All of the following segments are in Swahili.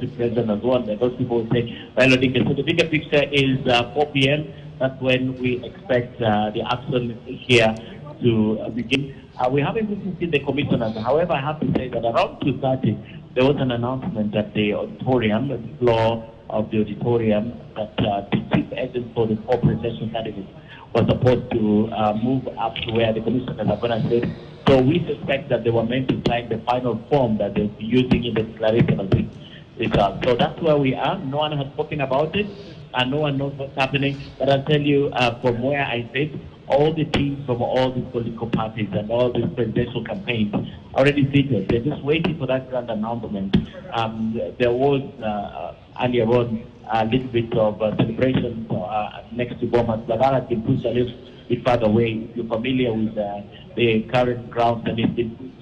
the president as well. Those people will say, well, so the bigger picture is 4 p.m. That's when we expect the action here to begin. We haven't even seen the commissioners. However, I have to say that around 2:30, there was an announcement at the auditorium, the floor of the auditorium, that the chief agent for the four presidential candidates was supposed to move up to where the commissioners are going to sit. So we suspect that they were meant to sign the final form that they'll be using in the declaration of this result. So that's where we are. No one has spoken about it, and no one knows what's happening. But I'll tell you from where I sit, all the teams from all these political parties and all these presidential campaigns are already seated. They're just waiting for that grand announcement. There was earlier on a little bit of celebration next to Bomas, but that has been pushed a little bit further away. If you're familiar with the current ground, and it's been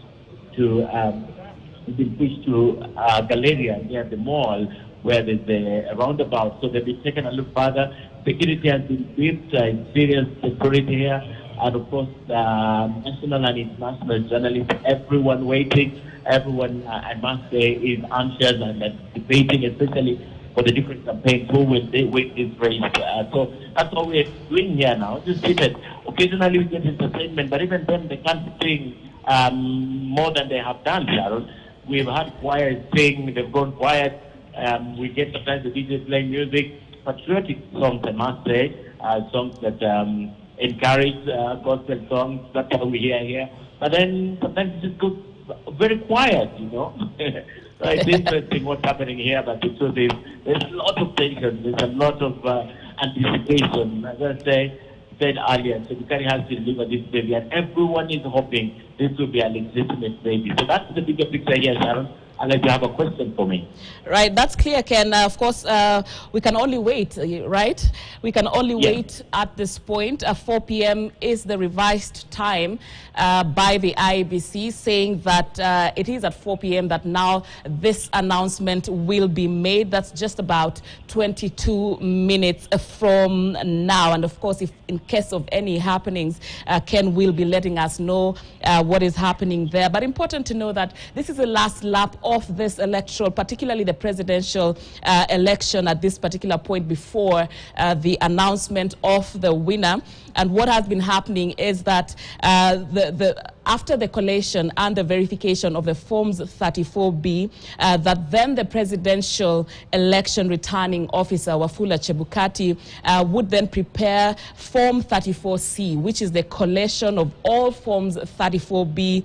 pushed to Galleria near the mall where there's the roundabout. So they've been taken a little further. Security has been briefed, serious security here, and of course, national and international journalists, everyone waiting, everyone, I must say, is anxious and debating, especially for the different campaigns, who will they win this race. So that's what we're doing here now, just seated. Occasionally we get entertainment, but even then they can't sing more than they have done, Sharon. We've had choirs sing, they've gone quiet. We get sometimes the DJ playing music, patriotic songs, I must say, songs that encourage gospel songs. That's what we hear here. But then sometimes it just goes very quiet, you know. So it's interesting what's happening here, but the truth is there's a lot of tension, there's a lot of anticipation. As I said earlier, Chebukati has to deliver this baby, and everyone is hoping this will be a legitimate baby. So that's the bigger picture here, Sharon. Unless you have a question for me. Right, that's clear, Ken. Of course, we can only wait, right? We can only wait at this point. 4 p.m. is the revised time by the IEBC, saying that it is at 4 p.m. that now this announcement will be made. That's just about 22 minutes from now. And of course, if in case of any happenings, Ken will be letting us know what is happening there. But important to know that this is the last lap of this electoral, particularly the presidential election at this particular point before the announcement of the winner. And what has been happening is that after the collation and the verification of the Forms 34B, that then the presidential election returning officer, Wafula Chebukati, would then prepare Form 34C, which is the collation of all Forms 34B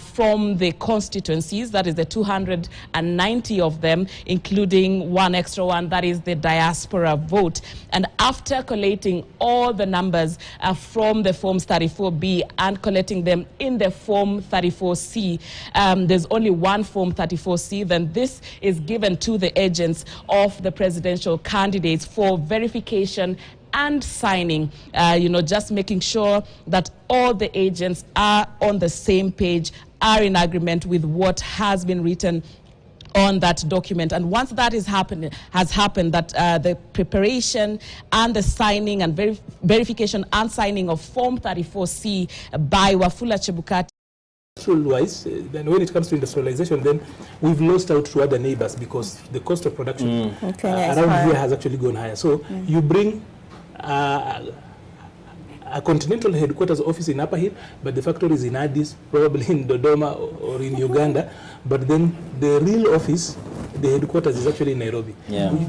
from the constituencies, that is the 290 of them, including one extra one, that is the diaspora vote. And after collating all the numbers from the Forms 34B and collecting them in the Form 34C, there's only one Form 34C, then this is given to the agents of the presidential candidates for verification and signing, just making sure that all the agents are on the same page, are in agreement with what has been written on that document. And once that has happened, that the preparation and the signing and verification and signing of Form 34C by Wafula Chebukati. Wise, then when it comes to industrialization, then we've lost out to other neighbors because the cost of production around here has actually gone higher. So you bring a continental headquarters office in Upper Hill, but the factory is in Addis, probably in Dodoma or in Uganda. But then the real office, the headquarters, is actually in Nairobi,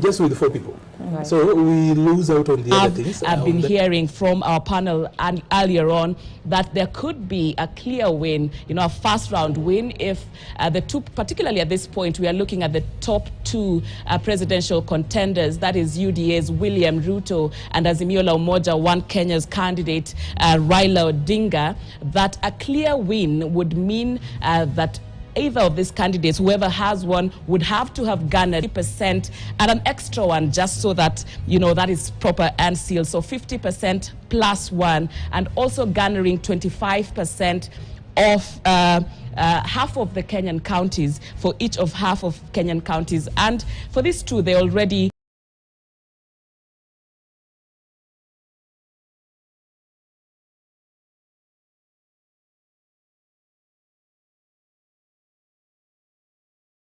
just with 4 people. Right. So we lose out on the other things. I've been hearing from our panel and earlier on that there could be a clear win, a first round win, if the two, particularly at this point, we are looking at the top two presidential contenders, that is UDA's William Ruto and Azimio la Umoja, One Kenya's candidate, Raila Odinga, that a clear win would mean that either of these candidates, whoever has one, would have to have garnered 50% and an extra one, just so that, that is proper and sealed. So 50% plus one, and also garnering 25% of half of the Kenyan counties, for each of half of Kenyan counties. And for these two, they already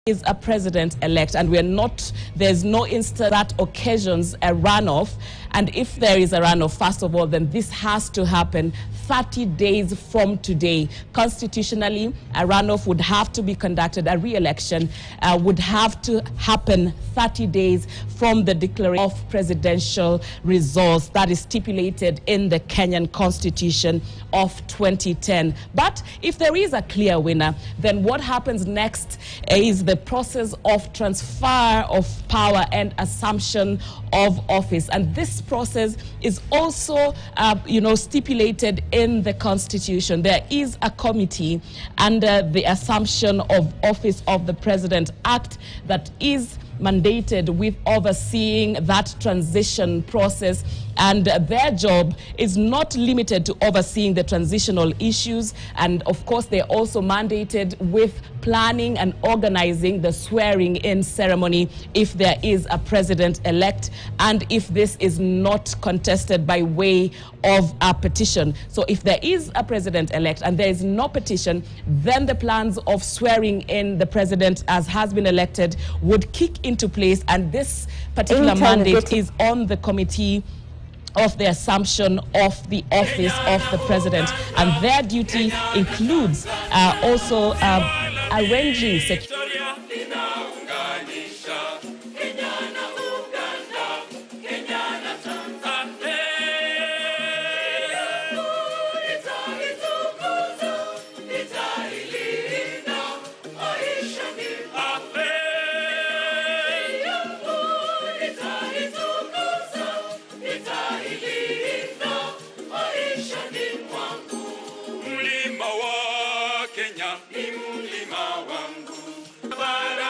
is a president-elect, and there's no instance that occasions a runoff. And if there is a runoff, first of all, then this has to happen 30 days from today. Constitutionally, a runoff would have to be conducted, a re-election would have to happen 30 days from the declaration of presidential results that is stipulated in the Kenyan Constitution of 2010. But if there is a clear winner, then what happens next is the process of transfer of power and assumption of office. And this process is also, stipulated in the Constitution. There is a committee under the Assumption of Office of the President Act that is mandated with overseeing that transition process, and their job is not limited to overseeing the transitional issues, and of course they're also mandated with planning and organizing the swearing-in ceremony if there is a president-elect, and if this is not contested by way of a petition. So if there is a president-elect and there is no petition, then the plans of swearing in the president as has been elected would kick into place, and this particular mandate is on the committee of the assumption of the office of the president, and their duty includes also arranging security. Mlima wa Kenya ni mlima wangu.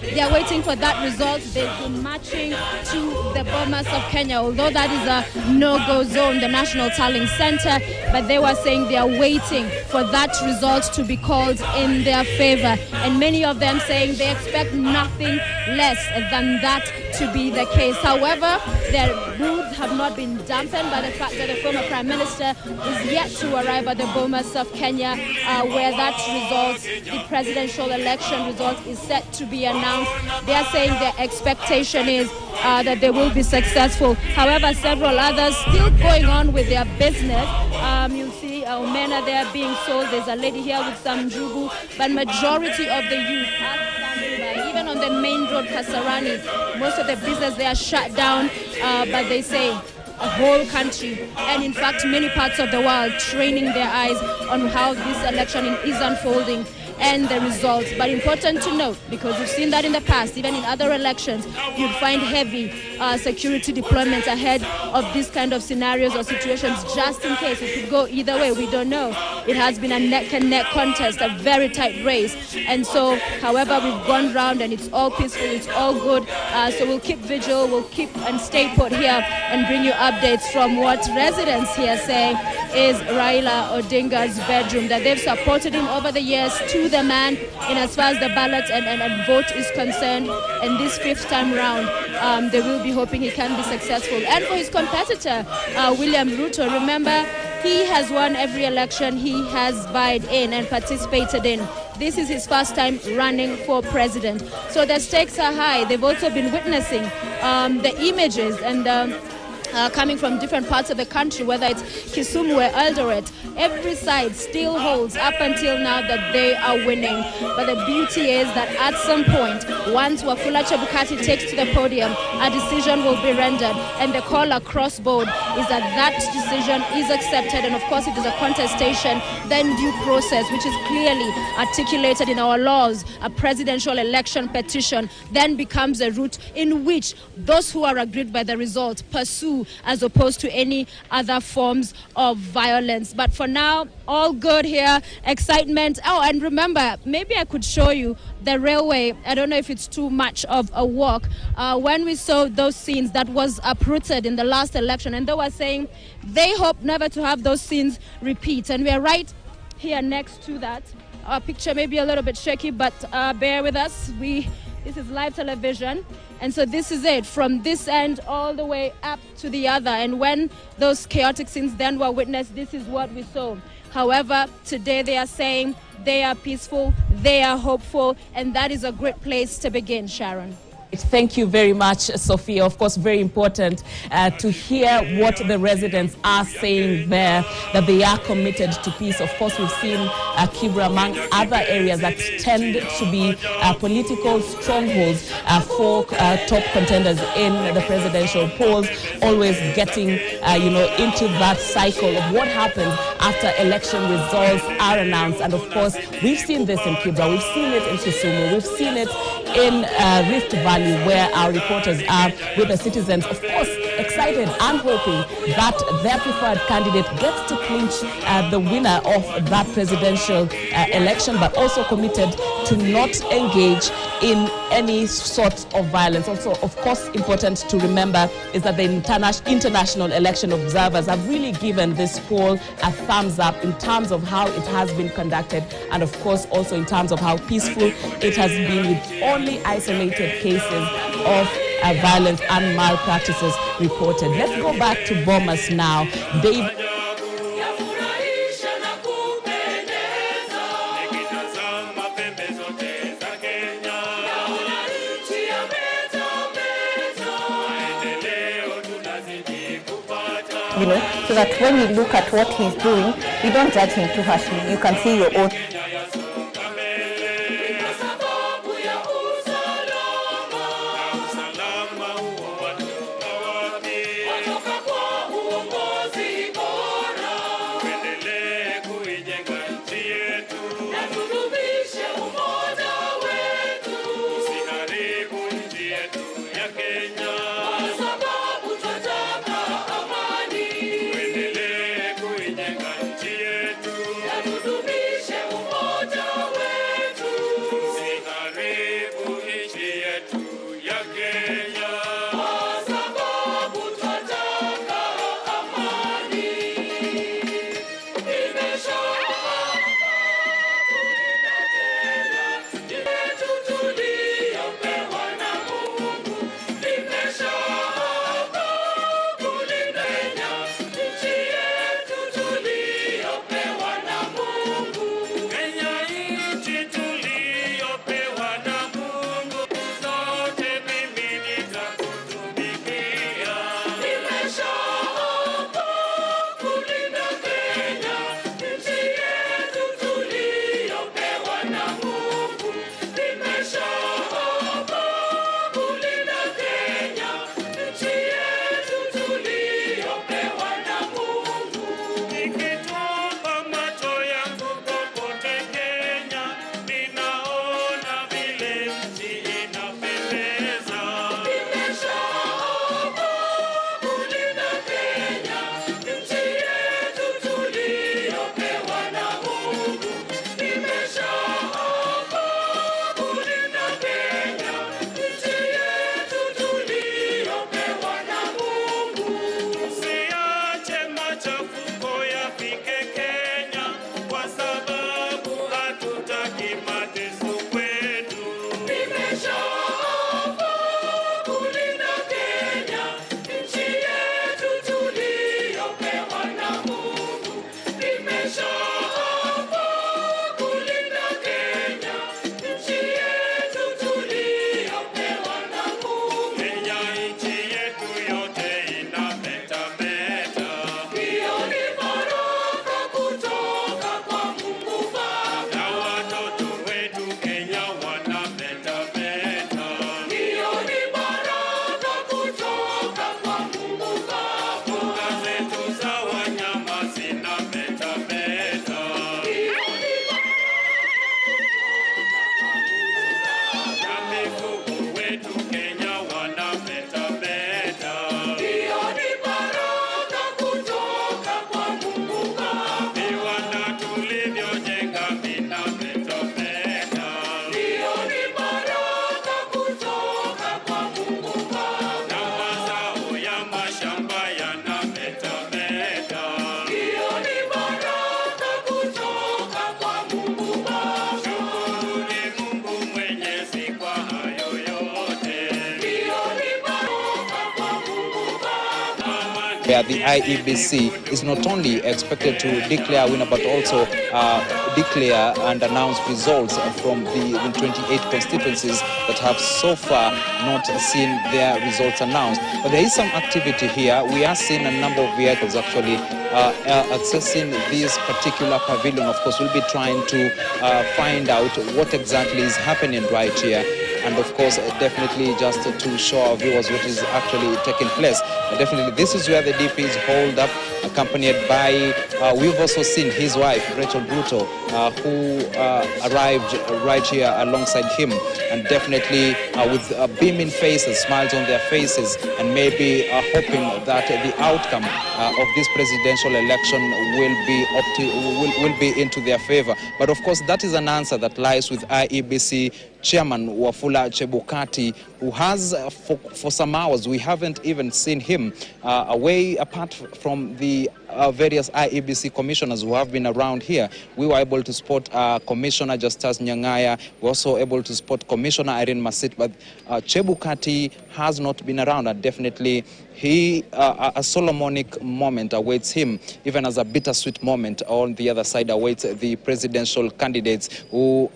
They are waiting for that result. They've been marching to the Bomas of Kenya, although that is a no-go zone, the National Tallying Center, but they were saying they are waiting for that result to be called in their favor. And many of them saying they expect nothing less than that to be the case. However, their moods have not been dampened by the fact that the former Prime Minister is yet to arrive at the Bomas of Kenya, where that result, the presidential election result, is set to be announced. They are saying their expectation is that they will be successful. However, several others still going on with their business. You'll see omena there being sold. There's a lady here with some njugu, but majority of the youth are standing by. Even on the main road, Kasarani, most of the business they are shut down, but they say a whole country, and in fact many parts of the world, training their eyes on how this election is unfolding and the results. But important to note, because we've seen that in the past, even in other elections, you'd find heavy security deployments ahead of these kind of scenarios or situations, just in case. It could go either way, we don't know. It has been a neck-and-neck contest, a very tight race. And so, however, we've gone round and it's all peaceful, it's all good. So we'll keep vigil, we'll keep and stay put here and bring you updates from what residents here say is Raila Odinga's bedroom, that they've supported him over the years to the man in as far as the ballot and vote is concerned. And this fifth time round, they will be hoping he can be successful. And for his competitor, William Ruto, remember, he has won every election he has vied in and participated in. This is his first time running for president. So the stakes are high. They've also been witnessing the images and coming from different parts of the country, whether it's Kisumu or Eldoret. Every side still holds up until now that they are winning. But the beauty is that at some point, once Wafula Chebukati takes to the podium, a decision will be rendered. And the call across board is that that decision is accepted. And of course, if there's a contestation, then due process, which is clearly articulated in our laws, a presidential election petition, then becomes a route in which those who are aggrieved by the result pursue, as opposed to any other forms of violence. But for now, all good here. Excitement. Oh, and remember, maybe I could show you the railway. I don't know if it's too much of a walk. When we saw those scenes that was uprooted in the last election, and they were saying they hope never to have those scenes repeat. And we are right here next to that. Our picture may be a little bit shaky, but bear with us. This is live television. And so this is it, from this end all the way up to the other. And when those chaotic scenes then were witnessed, this is what we saw. However, today they are saying they are peaceful, they are hopeful, and that is a great place to begin, Sharon. Thank you very much, Sophia. Of course, very important to hear what the residents are saying there, that they are committed to peace. Of course, we've seen Kibra, among other areas that tend to be political strongholds for top contenders in the presidential polls, always getting, into that cycle of what happens after election results are announced. And of course, we've seen this in Kibra, we've seen it in Kisumu, we've seen it in Rift Valley, where our reporters are with the citizens, of course, excited and hoping that their preferred candidate gets to clinch the winner of that presidential election, but also committed to not engage in any sort of violence. Also, of course, important to remember is that the international election observers have really given this poll a thumbs up in terms of how it has been conducted, and of course also in terms of how peaceful it has been, with only isolated cases of violence and malpractices reported. Let's go back to Bomas now. Dave. So that when we look at what he's doing, we don't judge him too harshly. You can see your own. where the IEBC is not only expected to declare a winner, but also declare and announce results from the 28 constituencies that have so far not seen their results announced. But there is some activity here. We are seeing a number of vehicles actually accessing this particular pavilion. Of course, we'll be trying to find out what exactly is happening right here. And of course, definitely just to show our viewers what is actually taking place. Definitely, this is where the DP is holed up, accompanied by, we've also seen his wife, Rachel Bruto, who arrived right here alongside him. And definitely with beaming faces, smiles on their faces, and maybe hoping that the outcome of this presidential election will be into their favor. But of course, that is an answer that lies with IEBC Chairman Wafula Chebukati, who has for some hours, we haven't even seen him away apart from the various IEBC commissioners who have been around here. We were able to spot Commissioner Justus Nyang'aya. We were also able to spot Commissioner Irene Masit, but Chebukati has not been around, and definitely a Solomonic moment awaits him, even as a bittersweet moment on the other side awaits the presidential candidates who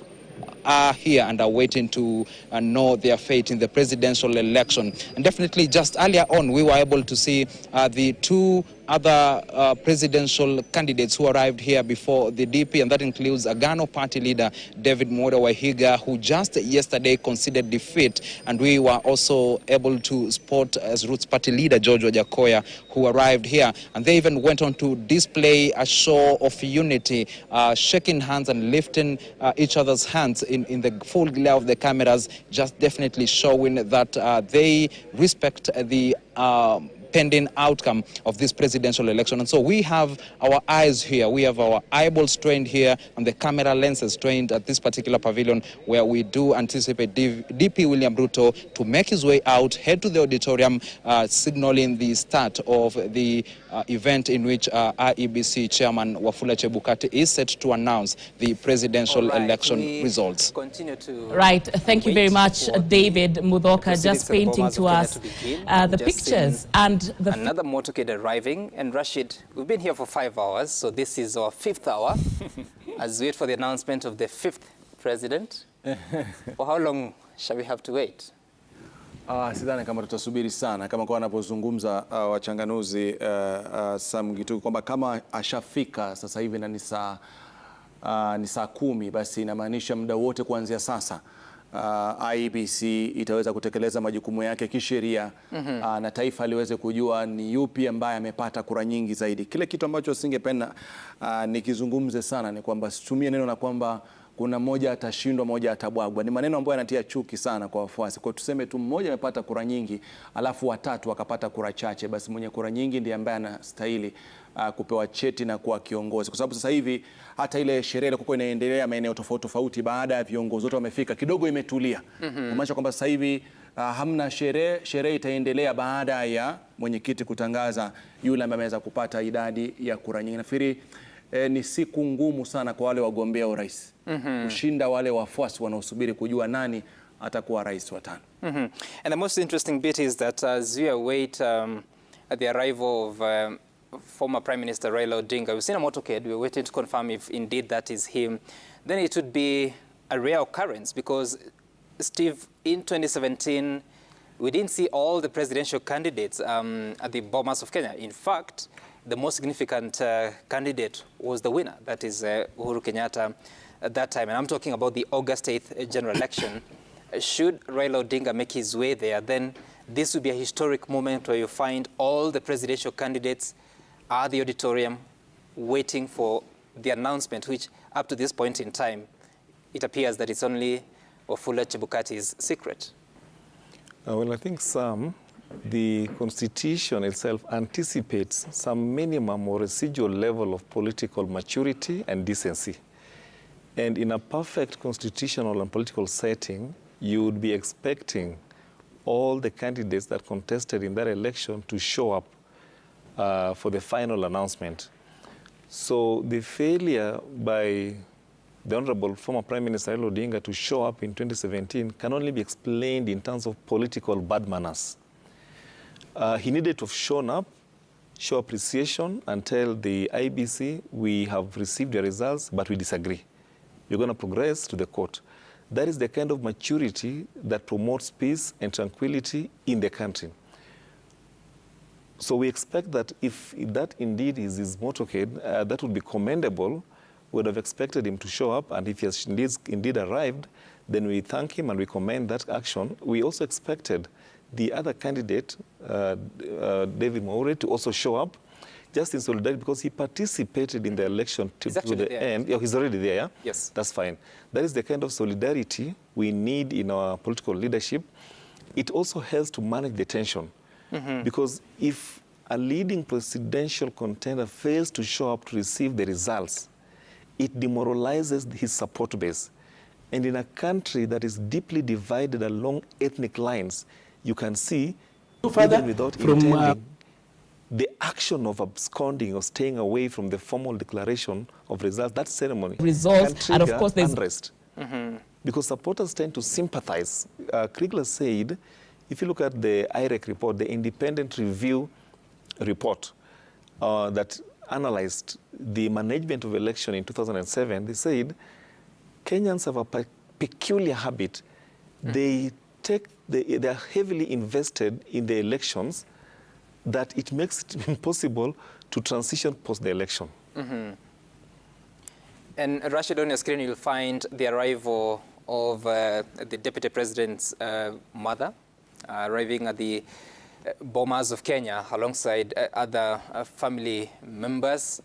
are here and are waiting to know their fate in the presidential election. And definitely just earlier on, we were able to see the two other presidential candidates who arrived here before the DP, and that includes Agano Party leader David Mwore Wahiga, who just yesterday conceded defeat, and we were also able to spot as Roots Party leader George Wajakoya, who arrived here, and they even went on to display a show of unity, shaking hands and lifting each other's hands in the full glare of the cameras, just definitely showing that they respect the pending outcome of this presidential election. And so we have our eyes here, we have our eyeballs trained here, and the camera lenses trained at this particular pavilion, where we do anticipate DP William Ruto to make his way out, head to the auditorium, signaling the start of the event in which IEBC Chairman Wafula Chebukati is set to announce the presidential election results. Continue to right, thank you very much, David Mudoka, just painting to us the pictures and another motorcade arriving. And Rashid, we've been here for 5 hours, so this is our 5th hour as we wait for the announcement of the 5th president. For how long shall we have to wait? Sidhani kama tutasubiri sana, kama kwa wanapozungumza wachanganuzi Sam Gitu kwamba kama ashafika sasa hivi na ni saa 10, basi inamaanisha muda wote kuanzia sasa IEBC itaweza kutekeleza majukumu yake kisheria, na taifa liweze kujua ni yupi ambaye amepata kura nyingi zaidi. Kile kitu ambacho singependa nikizungumze sana ni kwamba situmie neno na kwamba kuna mmoja atashindwa, mmoja atabwagwa. Ni maneno ambayo yanatia chuki sana kwa wafuasi. Kwa tuseme tu mmoja amepata kura nyingi, alafu watatu wakapata kura chache, basi mwenye kura nyingi ndiye ambaye anastahili kupewa cheti na kuwa kiongozi. Kwa sababu sasa hivi hata ile sherehe ilikuwa inaendelea maeneo tofauti tofauti, baada ya viongozi wote wamefika, kidogo imetulia. Kumaanisha kwamba sasa hivi hamna sherehe. Sherehe itaendelea baada ya mwenyekiti kutangaza yule ambaye ameweza kupata idadi ya kura nyingi. Nafikiri ni siku ngumu sana kwa wale wagombea urais kushinda wale wafuasi wanaosubiri kujua nani atakuwa rais wa 5. And the most interesting bit is that as we await the arrival of former Prime Minister Raila Odinga, we've seen a motorcade, we're waiting to confirm if indeed that is him. Then it would be a rare occurrence because, Steve, in 2017, we didn't see all the presidential candidates at the Bomas of Kenya. In fact, the most significant candidate was the winner, that is Uhuru Kenyatta at that time. And I'm talking about the August 8th general election. Should Raila Odinga make his way there, then this would be a historic moment where you find all the presidential candidates at the auditorium waiting for the announcement, which up to this point in time, it appears that it's only Wafula Chebukati's secret. Well, I think the Constitution itself anticipates some minimum or residual level of political maturity and decency. And in a perfect constitutional and political setting, you would be expecting all the candidates that contested in that election to show up for the final announcement. So the failure by the Honorable former Prime Minister Raila Odinga to show up in 2017 can only be explained in terms of political bad manners. He needed to have shown up show appreciation and tell the IBC, we have received your results, but we disagree. You're going to progress to the court. That is the kind of maturity that promotes peace and tranquility in the country. So we expect that if that indeed is his motorcade, that would be commendable. We would have expected him to show up, and if he has indeed arrived, then we thank him and we commend that action. We also expected the other candidate, David Maure, to also show up, just in solidarity, because he participated in the election to the end. Yeah, he's already there, yeah? Yes. That's fine. That is the kind of solidarity we need in our political leadership. It also helps to manage the tension. Because if a leading presidential contender fails to show up to receive the results, it demoralizes his support base. And in a country that is deeply divided along ethnic lines, you can see, even without intending, the action of absconding or staying away from the formal declaration of results, that ceremony, results, and of course there's unrest. Because supporters tend to sympathize. Kriegler said, if you look at the IREC report, the independent review report that analyzed the management of election in 2007, they said Kenyans have a peculiar habit. They are heavily invested in the elections, that it makes it impossible to transition post the election. And Rashid, on your screen, you'll find the arrival of the Deputy President's mother, arriving at the Bomas of Kenya alongside other family members,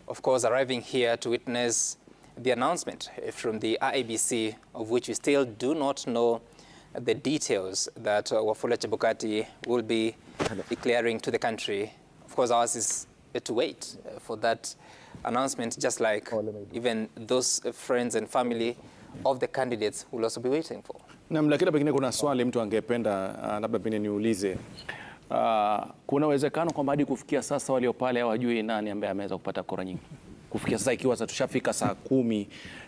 of course, arriving here to witness the announcement from the IEBC, of which we still do not know the details, that Wafula Chebukati will be declaring to the country. Of course, ours is to wait for that announcement, just like even those friends and family of the candidates will also be waiting for. Lakini pengine kuna swali mtu angependa labda pengine niulize. Kuna uwezekano kwamba hadi kufikia sasa walio pale hawajui nani ambaye ameweza kupata kura nyingi? Kufikia sasa, ikiwa sasa tushafika saa 10,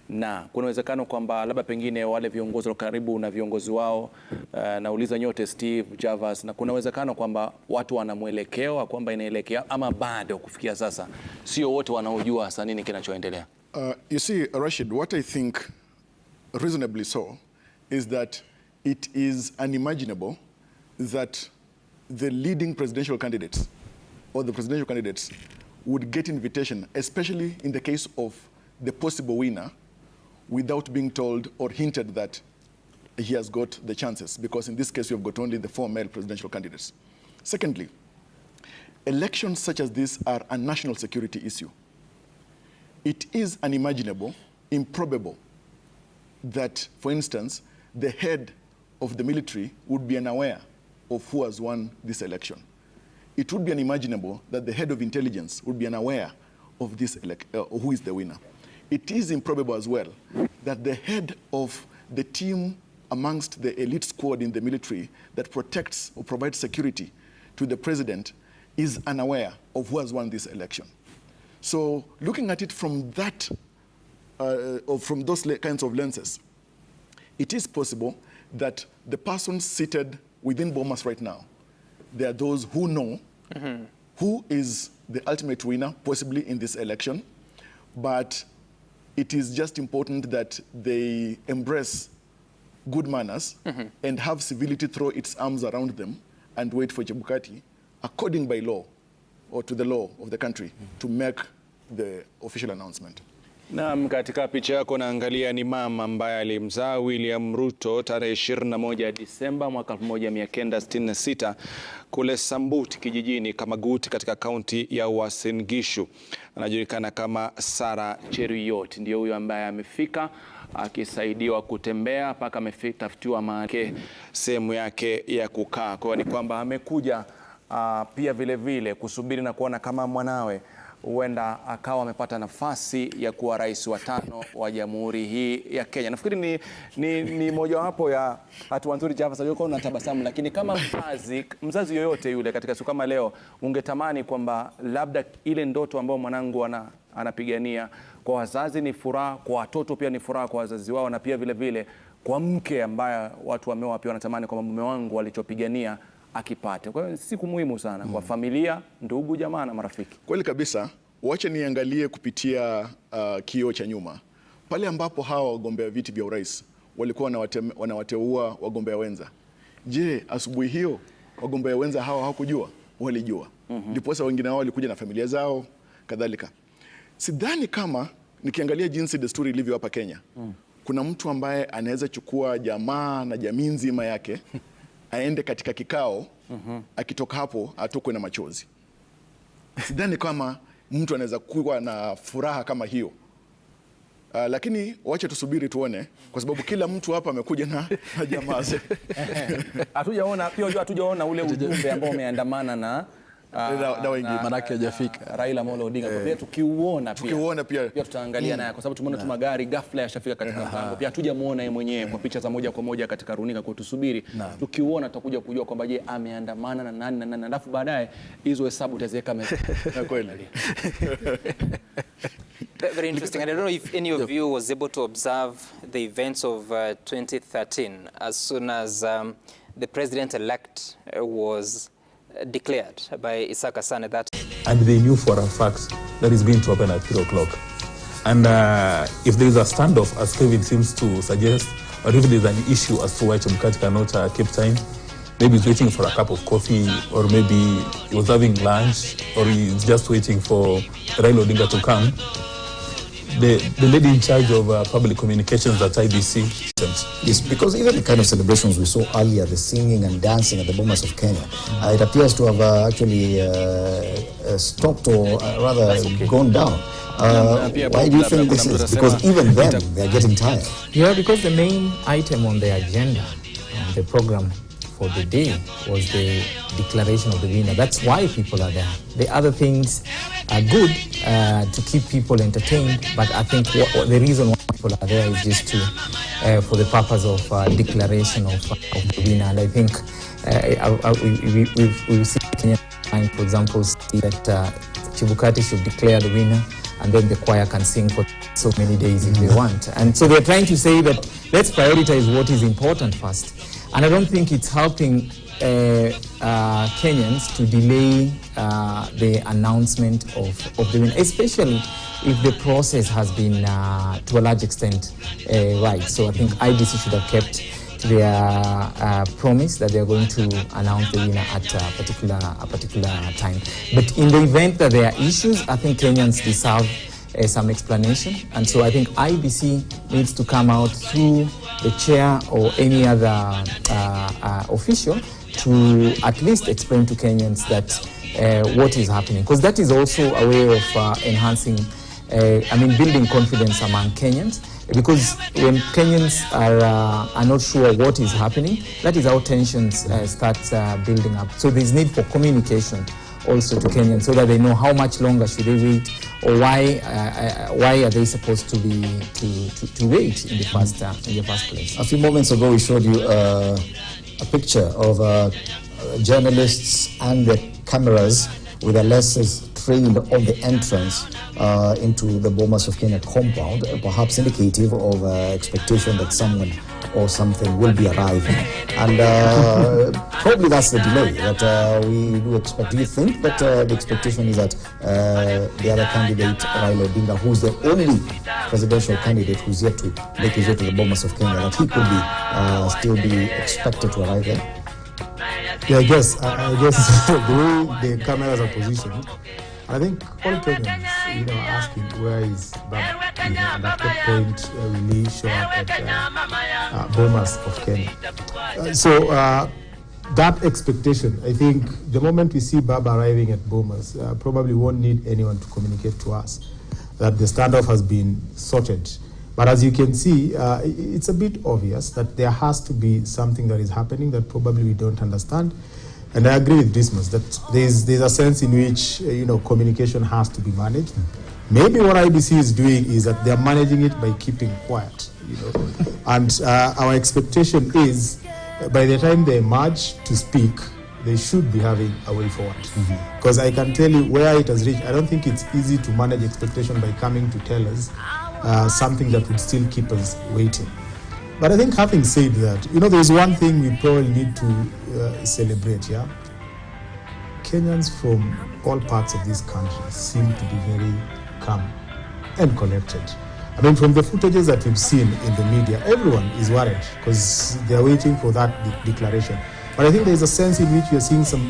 na kuna uwezekano kwamba labda pengine wale viongozi wa karibu na viongozi wao, nauliza nyote, Steve, Javas, na kuna uwezekano kwamba watu wana mwelekeo kwamba inaelekea, ama bado kufikia sasa sio wote wanaojua hasa nini kinachoendelea? You see, Rashid, what I think reasonably so is that it is unimaginable that the leading presidential candidates or the presidential candidates would get invitation, especially in the case of the possible winner, without being told or hinted that he has got the chances, because in this case you've got only the 4 male presidential candidates. Secondly, elections such as this are a national security issue. It is unimaginable, improbable, that, for instance, the head of the military would be unaware of who has won this election. It would be unimaginable that the head of intelligence would be unaware of this who is the winner. It is improbable as well that the head of the team amongst the elite squad in the military that protects or provides security to the president is unaware of who has won this election. So looking at it from that, or from those kinds of lenses, it is possible that the person seated within Bomas right now, there are those who know who is the ultimate winner, possibly in this election, but it is just important that they embrace good manners and have civility throw its arms around them and wait for Chebukati, according by law, or to the law of the country, to make the official announcement. Naam, katika picha yako naangalia ni mama ambaye alimzaa William Ruto tarehe 21 Disemba mwaka 1966 kule Sambut kijijini Kamagut katika kaunti ya Uasin Gishu. Anajulikana kama Sarah Cheruiyot, ndio huyo ambaye amefika akisaidiwa kutembea mpaka tafutiwa mahali sehemu yake ya kukaa. Kwa ni kwamba amekuja pia vile vile kusubiri na kuona kama mwanawe huenda akawa amepata nafasi ya kuwa rais wa 5 wa jamhuri hii ya Kenya. Nafikiri ni mojawapo ya hatua nzuri. Java sasa yuko na tabasamu, lakini kama mzazi yoyote yule katika siku kama leo, ungetamani kwamba labda ile ndoto ambayo mwanangu anapigania, kwa wazazi ni furaha, kwa watoto pia ni furaha kwa wazazi wao, na pia vile vile kwa mke ambaye watu wameoa pia wanatamani kwamba mume wangu alichopigania akipate. Kwa hiyo siku muhimu sana kwa familia, ndugu, jamaa na marafiki. Kweli kabisa. Wacha niangalie kupitia kioo cha nyuma pale ambapo hawa wagombea viti vya urais walikuwa wanawateua wagombea wenza. Je, asubuhi hiyo wagombea wenza hawa hawakujua? Walijua. Ndiposa wengine wao walikuja na familia zao kadhalika. Sidhani kama nikiangalia jinsi desturi ilivyo hapa Kenya, kuna mtu ambaye anaweza chukua jamaa na jamii nzima yake aende katika kikao, akitoka hapo atokwe na machozi. Sidhani kama mtu anaweza kuwa na furaha kama hiyo. Lakini wacha tusubiri tuone, kwa sababu kila mtu hapa amekuja na jamaa zake. Hatujaona ule ujumbe ambao umeandamana na manake hajafika Raila Amolo Odinga. Kwa pia tukiuona pia tutaangalia naye, kwa sababu tumeona tu magari ghafla yashafika katika mpango. Pia hatujamuona yeye mwenyewe kwa picha za moja kwa moja katika runinga, kwa tusubiri. Tukiuona tutakuja kujua kwamba je, ameandamana na nani na nani, alafu baadaye hizo hesabu utaziweka meza. Kweli. Very interesting. And I don't know if any of you was able to observe the events of 2013 as soon as the president-elect was declared by Isaka Sane that. And they knew for a fact that is going to happen at 3 o'clock. And if there is a standoff, as Kevin seems to suggest, or if there is an issue as to why Chebukati cannot keep time, maybe he's waiting for a cup of coffee, or maybe he was having lunch, or he's just waiting for Raila Odinga to come. The lady in charge of public communications at IBC. Yes, because even the kind of celebrations we saw earlier, the singing and dancing at the Bomas of Kenya, it appears to have actually stopped, or rather gone down. Why do you think this is? Because even then, they are getting tired. Yeah, because the main item on the agenda, the program for the day, was the declaration of the winner. That's why people are there. The other things are good to keep people entertained, but I think the reason why people are there is just to for the purpose of declaration of the winner. And I think we've seen Kenya, for example, see that Chebukati should declare the winner, and then the choir can sing for so many days if they want. And so they're trying to say that let's prioritize what is important first. And I don't think it's helping Kenyans to delay the announcement of the winner, especially if the process has been to a large extent right. So I think IBC should have kept their promise that they are going to announce the winner at a particular time. But in the event that there are issues, I think Kenyans deserve some explanation, and so I think IBC needs to come out through the chair or any other official to at least explain to Kenyans that what is happening, because that is also a way of enhancing, building confidence among Kenyans. Because when Kenyans are not sure what is happening, that is how tensions start building up. So there's need for communication also to Kenyans, so that they know how much longer should they wait, or why are they supposed to be to wait in the first place. A few moments ago, we showed you a picture of journalists and the cameras with a lessons trained on the entrance into the Bomas of Kenya compound, perhaps indicative of expectation that someone or something will be arriving. And probably that's the delay that we do expect. Do you think that the expectation is that the other candidate, Raila Odinga, who's the only presidential candidate who's yet to make his way to the Bomas of Kenya, that he could be still be expected to arrive there? Yeah, I guess the way the cameras are positioned, I think all Kenyans, are asking where is Baba, and at what point will he show up at Bomas of Kenya. So that expectation, I think the moment we see Baba arriving at Bomas, probably won't need anyone to communicate to us that the standoff has been sorted. But as you can see, it's a bit obvious that there has to be something that is happening that probably we don't understand. And I agree with Dismas that there's a sense in which communication has to be managed. Maybe what IBC is doing is that they're managing it by keeping quiet. And our expectation is by the time they emerge to speak, they should be having a way forward. Because I can tell you where it has reached. I don't think it's easy to manage expectation by coming to tell us something that would still keep us waiting. But I think having said that, you know, there's one thing we probably need to celebrate, yeah? Kenyans from all parts of this country seem to be very calm and collected. I mean, from the footages that we've seen in the media, everyone is worried because they're waiting for that declaration. But I think there's a sense in which you're seeing some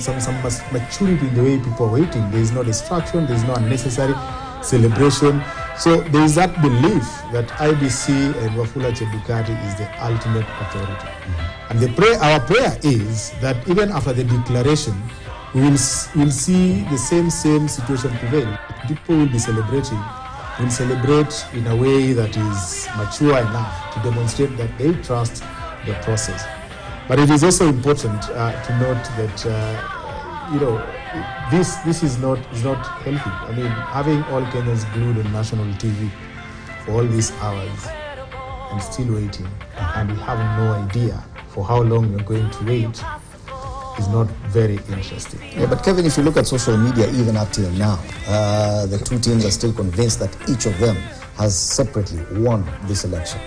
maturity in the way people are waiting. There is no distraction, there is no unnecessary celebration. So there is that belief that IBC and Wafula Chebukati is the ultimate authority. And our prayer is that even after the declaration, we'll see the same situation prevail. People will be celebrating, will celebrate in a way that is mature enough to demonstrate that they trust the process. But it is also important to note that you know, this is not healthy. I mean, having all Kenyans glued on national TV for all these hours and still waiting, and we have no idea for how long we're going to wait, is not very interesting. Yeah, but Kevin, if you look at social media, even up till now, the two teams are still convinced that each of them has separately won this election,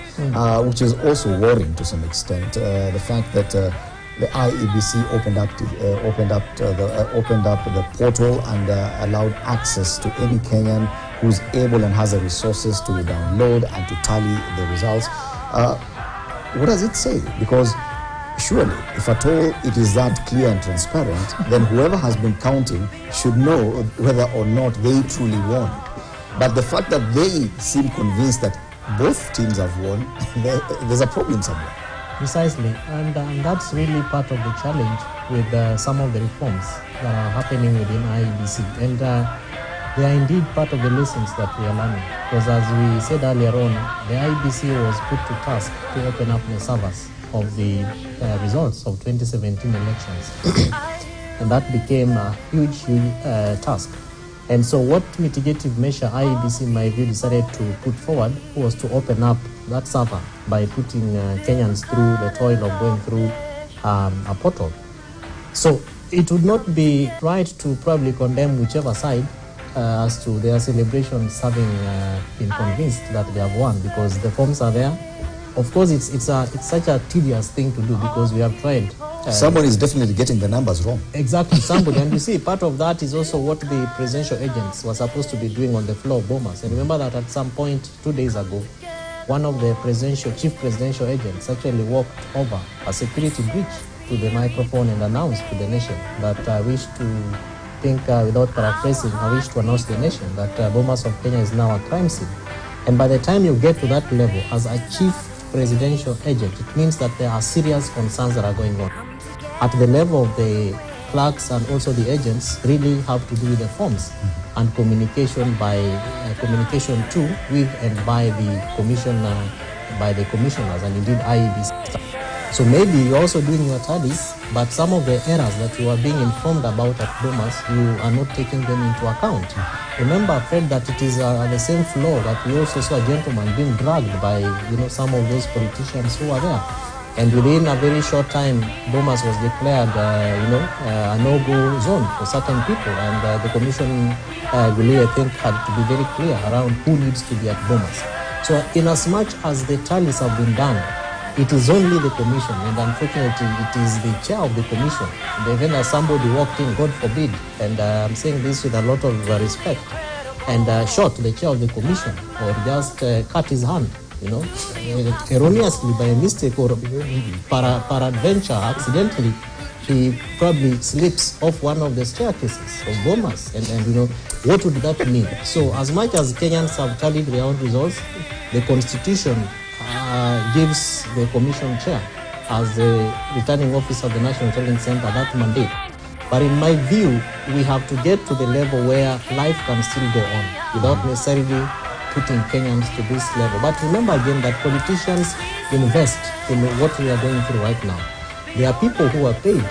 which is also worrying to some extent. The fact that the IEBC opened up the portal and allowed access to any Kenyan who's able and has the resources to download and to tally the results. What does it say? Because surely, if at all it is that clear and transparent, then whoever has been counting should know whether or not they truly won. But the fact that they seem convinced that both teams have won, there's a problem somewhere. Precisely, and that's really part of the challenge with some of the reforms that are happening within IEBC. And they are indeed part of the lessons that we are learning. Because as we said earlier on, the IEBC was put to task to open up the servers of the results of 2017 elections. And that became a huge task. And so what mitigative measure IEBC, in my view, decided to put forward was to open up that server by putting Kenyans through the toil of going through a portal. So it would not be right to probably condemn whichever side as to their celebrations having been convinced that they have won, because the forms are there. Of course, it's such a tedious thing to do because we have tried. Somebody is definitely getting the numbers wrong. Exactly, somebody. And you see, part of that is also what the presidential agents were supposed to be doing on the floor of Bomas. And remember that at some point 2 days ago, one of the chief presidential agents actually walked over a security breach to the microphone and announced to the nation that I wish to think, without paraphrasing, I wish to announce to the nation that Bomas of Kenya is now a crime scene. And by the time you get to that level, as a chief presidential agent, it means that there are serious concerns that are going on. At the level of the clerks and also the agents really have to do with the forms and communication to, with and by the commissioners and indeed IEBC. So maybe you're also doing your studies, but some of the errors that you are being informed about at Bomas, you are not taking them into account. Remember, Fred, that it is the same floor that we also saw a gentleman being dragged by some of those politicians who are there. And within a very short time, Bomas was declared, a no-go zone for certain people. And the commission, really, I think, had to be very clear around who needs to be at Bomas. So in as much as the tallies have been done, it is only the commission, and unfortunately, it is the chair of the commission. The event that somebody walked in, God forbid, and I'm saying this with a lot of respect, and shot the chair of the commission, or just cut his hand, erroneously by a mistake or peradventure, accidentally, he probably slips off one of the staircases of Bomas, and what would that mean? So as much as Kenyans have tallied their own results, the constitution gives the commission chair as the returning officer of the National Tallying Center that mandate. But in my view, we have to get to the level where life can still go on without necessarily putting Kenyans to this level. But remember again that politicians invest in what we are going through right now. There are people who are paid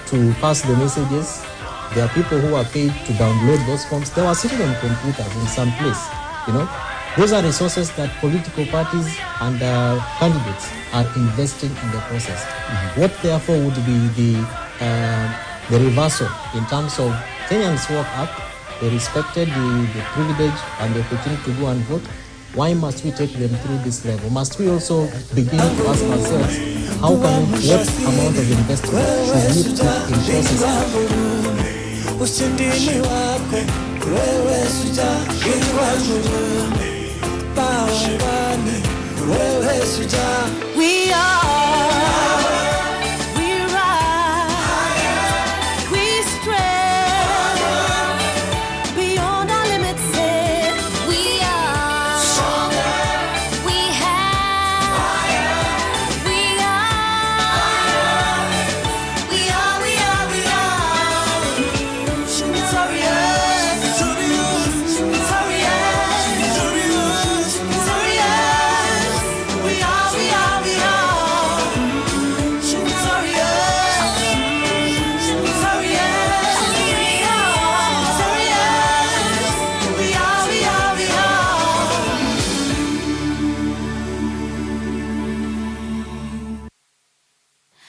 to pass the messages. There are people who are paid to download those forms. They were sitting on computers in some place, Those are resources that political parties and candidates are investing in the process. What therefore would be the reversal in terms of Kenyans woke up, they respected the privilege and the opportunity to go and vote. Why must we take them through this level? Must we also begin to ask ourselves, what amount of investment should we put in processes? We are.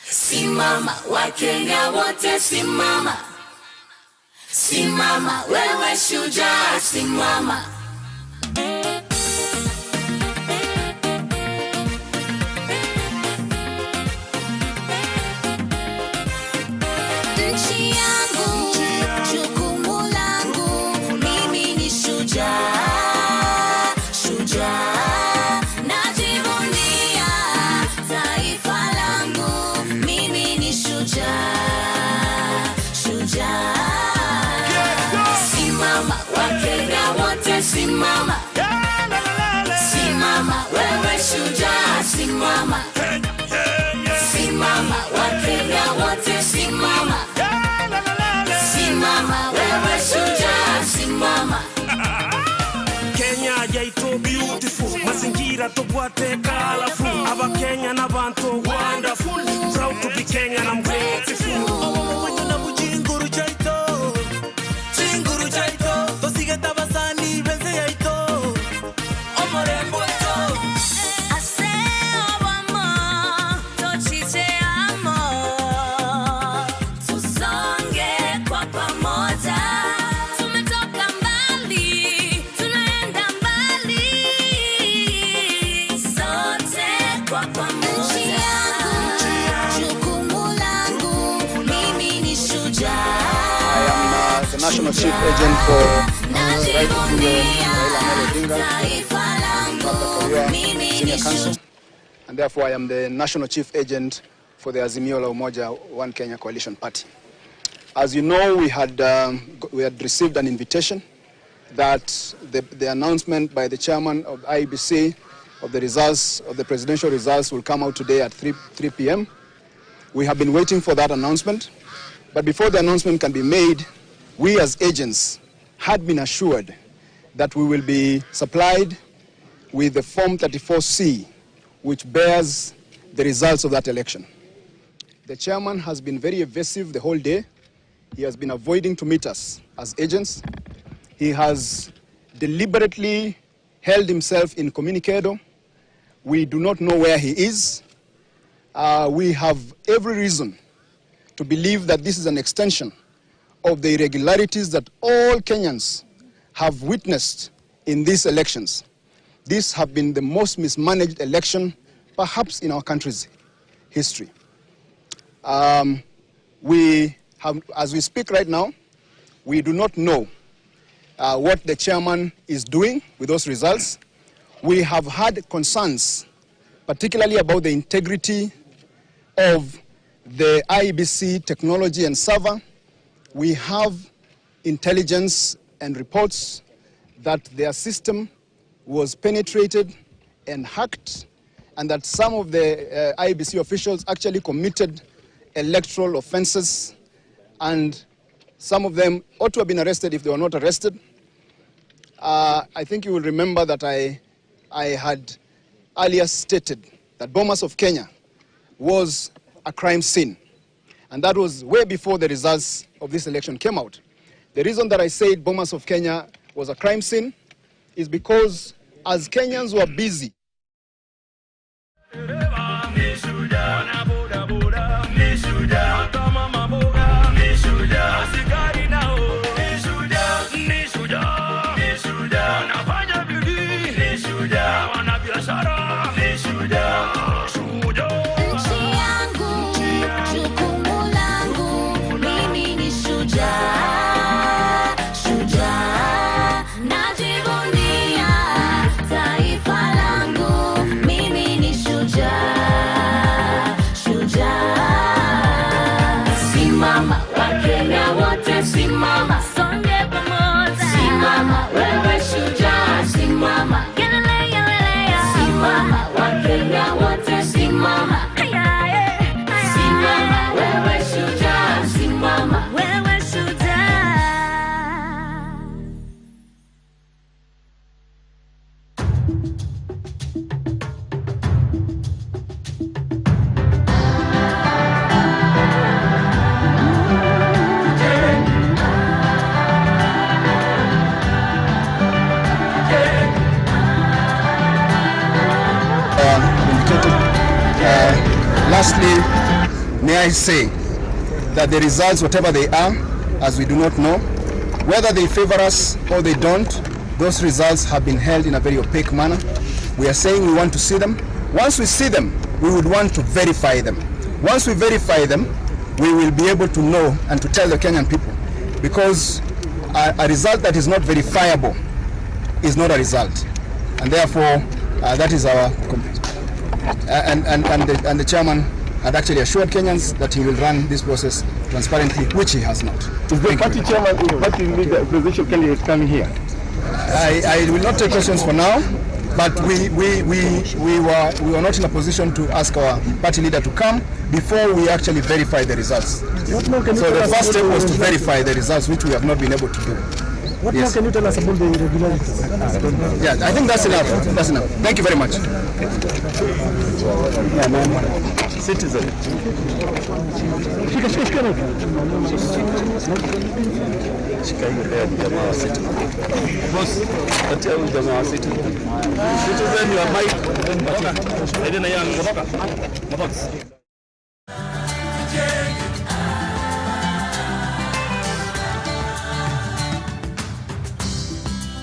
Simama, Wakenya wote simama. Simama, wewe shujaa simama. Nchi yangu, jukumu langu, mimi ni shujaa, shujaa. Najivunia taifa langu, mimi ni shujaa, shujaa. Simama, Wakenya wote simama. Simama, wewe shujaa simama. Simama, Wakenya wote simama. Simama, wewe shujaa simama. Kenya yaito beautiful, mazingira tobwate colorful. Aba Kenya na bantu wonderful, proud to be Kenyan, I'm grateful. Wena mujinguru jaito, chinguru jaito, tosige tabasani benze yaito. Omorembo to. Aseo wamo, tochiche amo. Tusonge kwa pamoja. Tumetoka mbali, tunaenda mbali. Sote kwa pamoja. Jukumu langu, mimi ni shujaa. I am the National Chief Agent for Right to Senior Council, and therefore I am the National Chief Agent for the Azimio la Umoja One Kenya Coalition Party. As you know, we had received an invitation that the announcement by the chairman of IEBC of the results of the presidential results will come out today at 3 p.m. We have been waiting for that announcement, but before the announcement can be made, we as agents had been assured that we will be supplied with the Form 34C, which bears the results of that election. The chairman has been very evasive the whole day. He has been avoiding to meet us as agents. He has deliberately held himself incommunicado. We do not know where he is. We have every reason to believe that this is an extension of the irregularities that all Kenyans have witnessed in these elections. These have been the most mismanaged election perhaps in our country's history. We have, as we speak right now, we do not know what the chairman is doing with those results. We have had concerns, particularly about the integrity of the IEBC technology and server. We have intelligence and reports that their system was penetrated and hacked, and that some of the IEBC officials actually committed electoral offenses, and some of them ought to have been arrested if they were not arrested. I think you will remember that I had earlier stated that Bomas of Kenya was a crime scene, and that was way before the results of this election came out. The reason that I said Bomas of Kenya was a crime scene is because as Kenyans were busy Lastly, may I say that the results, whatever they are, as we do not know, whether they favor us or they don't, those results have been held in a very opaque manner. We are saying we want to see them. Once we see them, we would want to verify them. Once we verify them, we will be able to know and to tell the Kenyan people, because a result that is not verifiable is not a result, and therefore that is our and the chairman had actually assured Kenyans that he will run this process transparently, which he has not. Is the party chairman, party leader, presidential candidate coming here? I will not take questions for now, but we were not in a position to ask our party leader to come before we actually verify the results. So the first step was to verify the results, which we have not been able to do. What more can you tell us about the irregularities? Yeah, I think that's enough. That's enough. Thank you very much. Citizen. Shika hiyo leo jamaa wa Citizen. Boss, atia huyu jamaa wa Citizen. Citizen you are Mike. Ndio na yangu kutoka. Motox.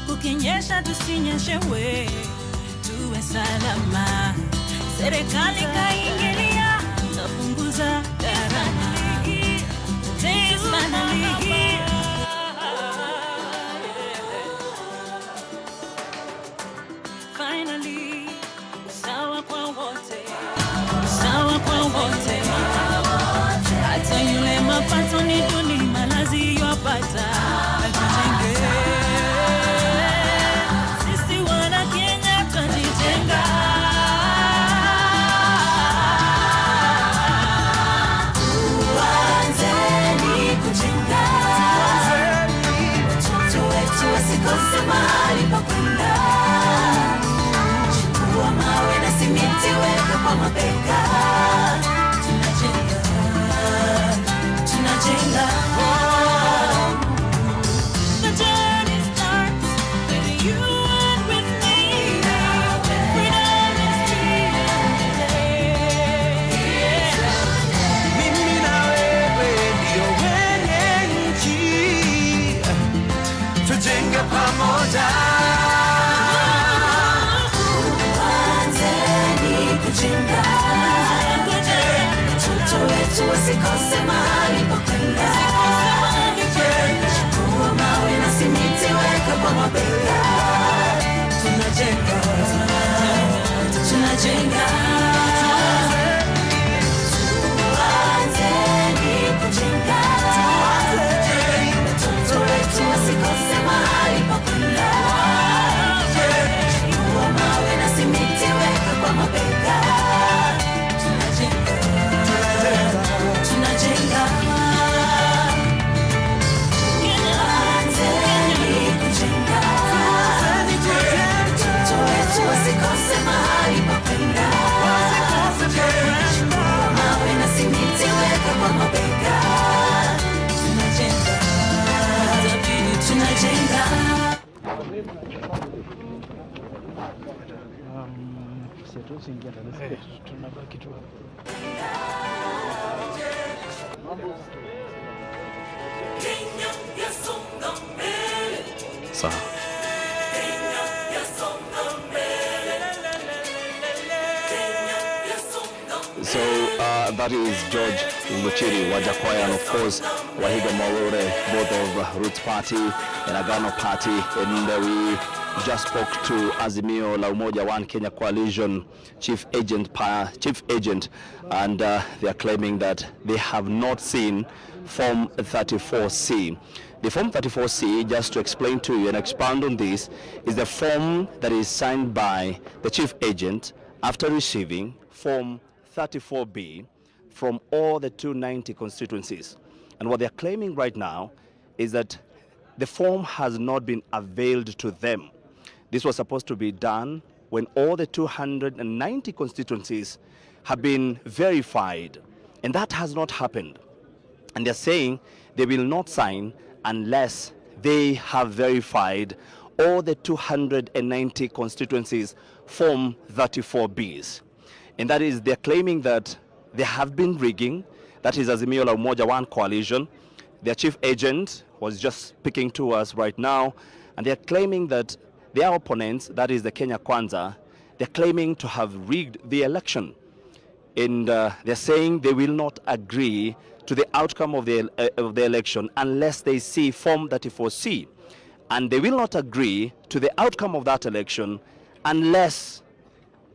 Kukinyesha tusinyeshewe, tuwe salama. Serikali kaingilia, napunguza gharama. Days finally here. Finally, sawa kwa wote. Sawa kwa wote. Hata yule mapato ni duni, malazi yopata. Tujenge. Sisi wana Kenya tujijenga. Tuanzeni kujenga. Watoto wetu wasikose mahali pa kwenda. Chukua mawe na simiti weka kwa mabega. Tunajenga. Tunajenga. The journey starts with you and with me. Freedom is here. Mimi na wewe ndio wenye nchi, tujenge pamoja. Tuanzeni kujenga. Watoto wetu wasikose mahali pa kwenda. Chukua mawe na simiti weka kwa mabega. Tunajenga. Tunajenga. Tuanzeni kujenga. Watoto wetu wasikose mahali pa kwenda. Chukua mawe na simiti weka kwa mabega. Tunajenga. Tunajenga. Tuanzeni kujenga. Watoto wetu wasikose mahali pa kwenda. Chukua mawe na simiti weka kwa mabega. Tunajenga. Tunajenga. Tunabaki tu. Sawa. So that is George Luchiri, Wajakoya, and of course Wahiga Mwaure, both of Roots Party and Agano Party, and we just spoke to Azimio la Umoja One Kenya Coalition chief agent, and they are claiming that they have not seen Form 34C. The Form 34C, just to explain to you and expand on this, is the form that is signed by the chief agent after receiving Form 34B from all the 290 constituencies. And what they're claiming right now is that the form has not been availed to them. This was supposed to be done when all the 290 constituencies have been verified, and that has not happened. And they're saying they will not sign unless they have verified all the 290 constituencies Form 34Bs. And that is, they're claiming that there have been rigging. That is Azimio la Umoja One coalition. Their chief agent was just speaking to us right now, and they're claiming that their opponents, that is the Kenya Kwanza, they're claiming to have rigged the election. And they're saying they will not agree to the outcome of the election unless they see Form 34C. And they will not agree to the outcome of that election unless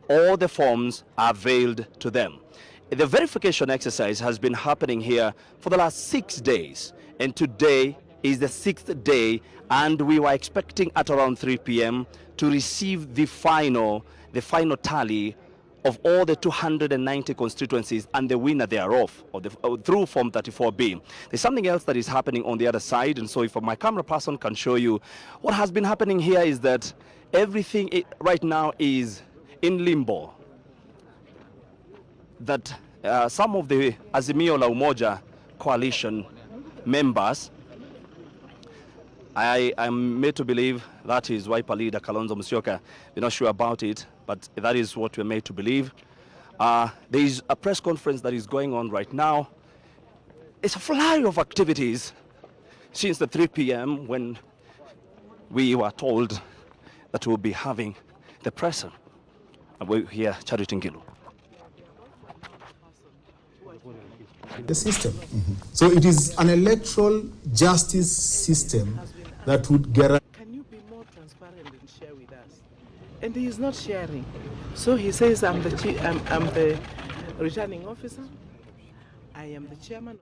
all the forms are veiled to them. The verification exercise has been happening here for the last 6 days, and today is the 6th day, and we were expecting at around 3 p.m. to receive the final tally of all the 290 constituencies and the winner thereof through Form 34B. There's something else that is happening on the other side, and so if my camera person can show you what has been happening here is that everything right now is in limbo. That some of the Azimio la Umoja coalition members, I am made to believe that is Wiper leader Kalonzo Musyoka. We're not sure about it, but that is what we're made to believe. There is a press conference that is going on right now. It's a flurry of activities since the 3 p.m. when we were told that we'll be having the press. We're here, Charity Ngilu. The system. So it is an electoral justice system that would guarantee. Can you be more transparent and share with us? And he is not sharing. So he says, I'm the returning officer. I am the chairman.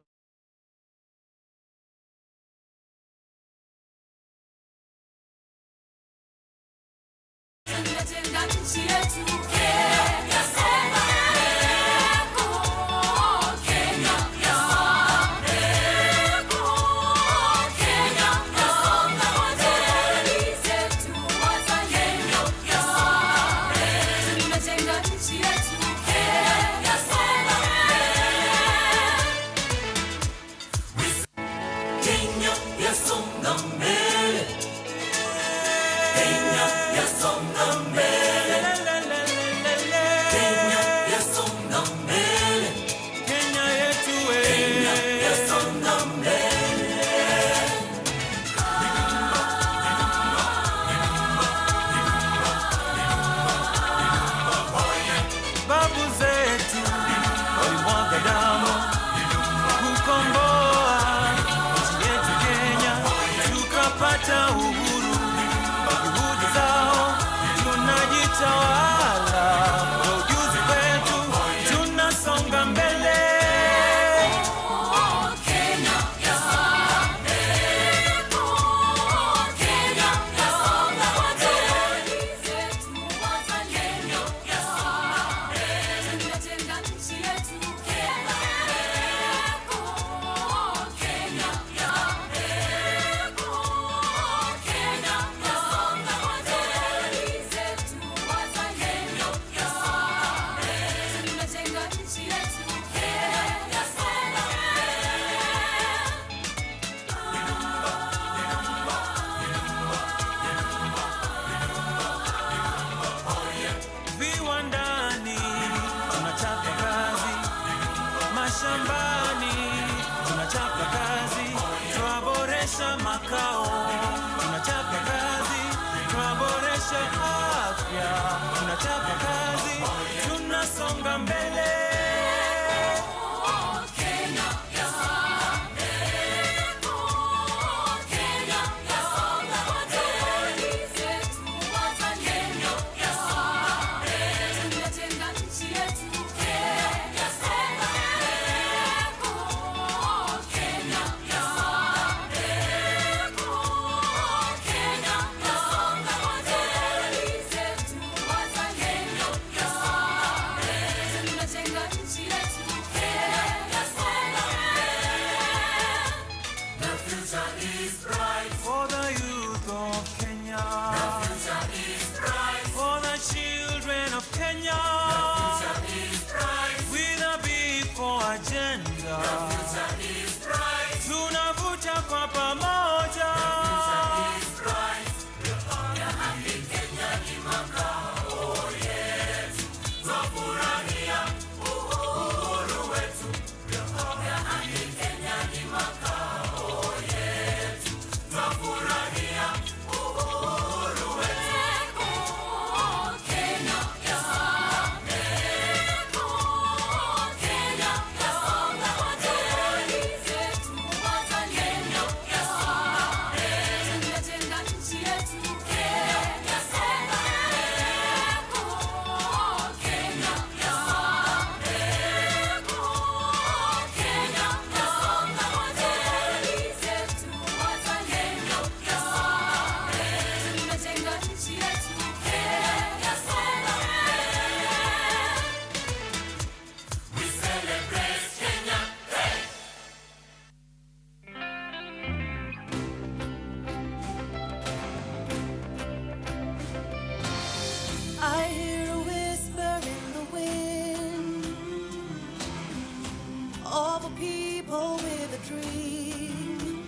dream.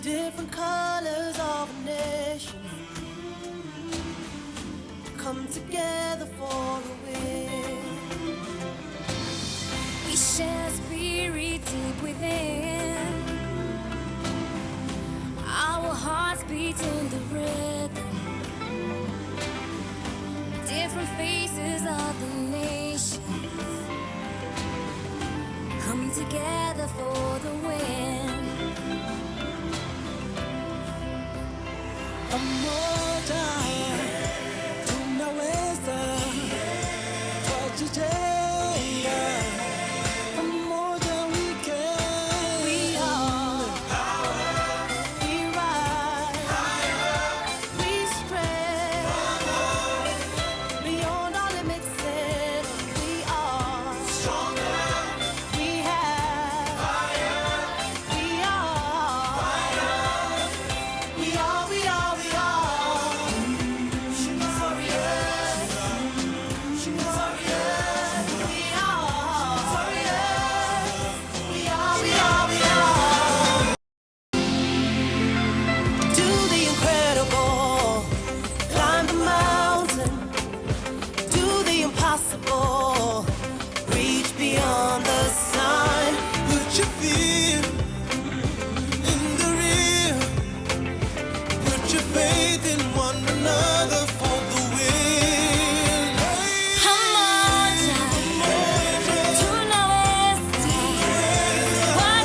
Different colors of a nation come together for the win. We share spirit deep within. Our hearts beat in the rhythm. Different faces of the nation come together for the win. Pamoja tunaweza tujijenga. Pamoja we can. We are power. We rise. We spread beyond our limits. We are stronger. We have fire. We are fire. We are. We are. We are. Reach beyond the sun. Put your fear in the real. Put your faith in one another for the win. Pamoja tunaweza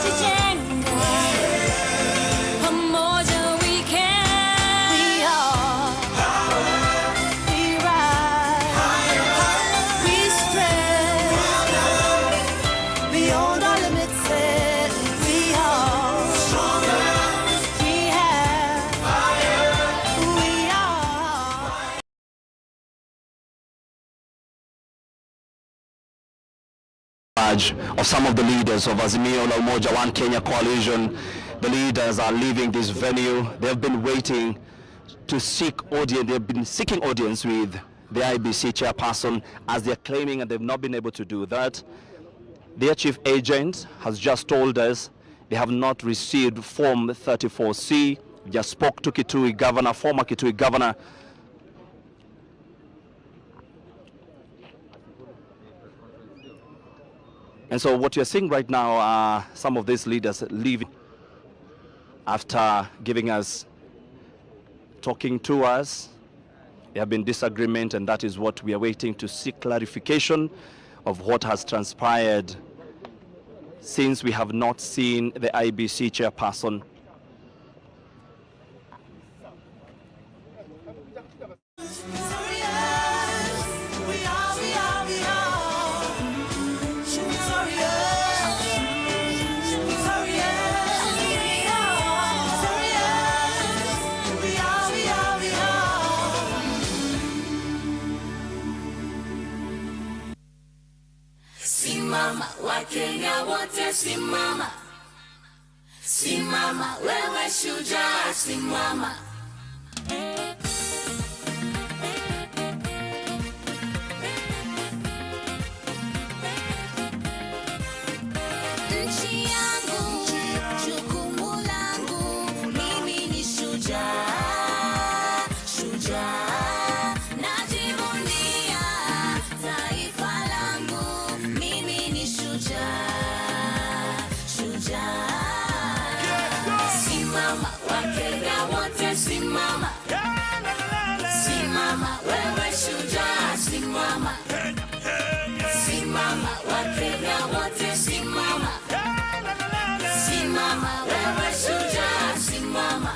tujijenga. Pamoja we can. We are power. We rise. We spread beyond our limits. We are stronger. We have fire. We are. Of some of the leaders of Azimio la Umoja One Kenya coalition. The leaders are leaving this venue. They have been waiting to seek audience. They've been seeking audience with the IBC chairperson, as they're claiming, and they've not been able to do that. Their chief agent has just told us they have not received Form 34C. Just spoke to Kitui Governor, former Kitui Governor. And so what you're seeing right now are some of these leaders leaving after giving us, talking to us. There have been disagreement, and that is what we are waiting to seek clarification of what has transpired since we have not seen the IBC chairperson. Simama, Wakenya wote simama. Simama, wewe shujaa simama. Nchi yangu, jukumu langu, mimi ni shujaa, shujaa. Najivunia taifa langu, mimi ni shujaa, shujaa. Simama, Wakenya wote simama. Simama, wewe shujaa simama. Simama, Wakenya wote simama. Simama, wewe shujaa simama.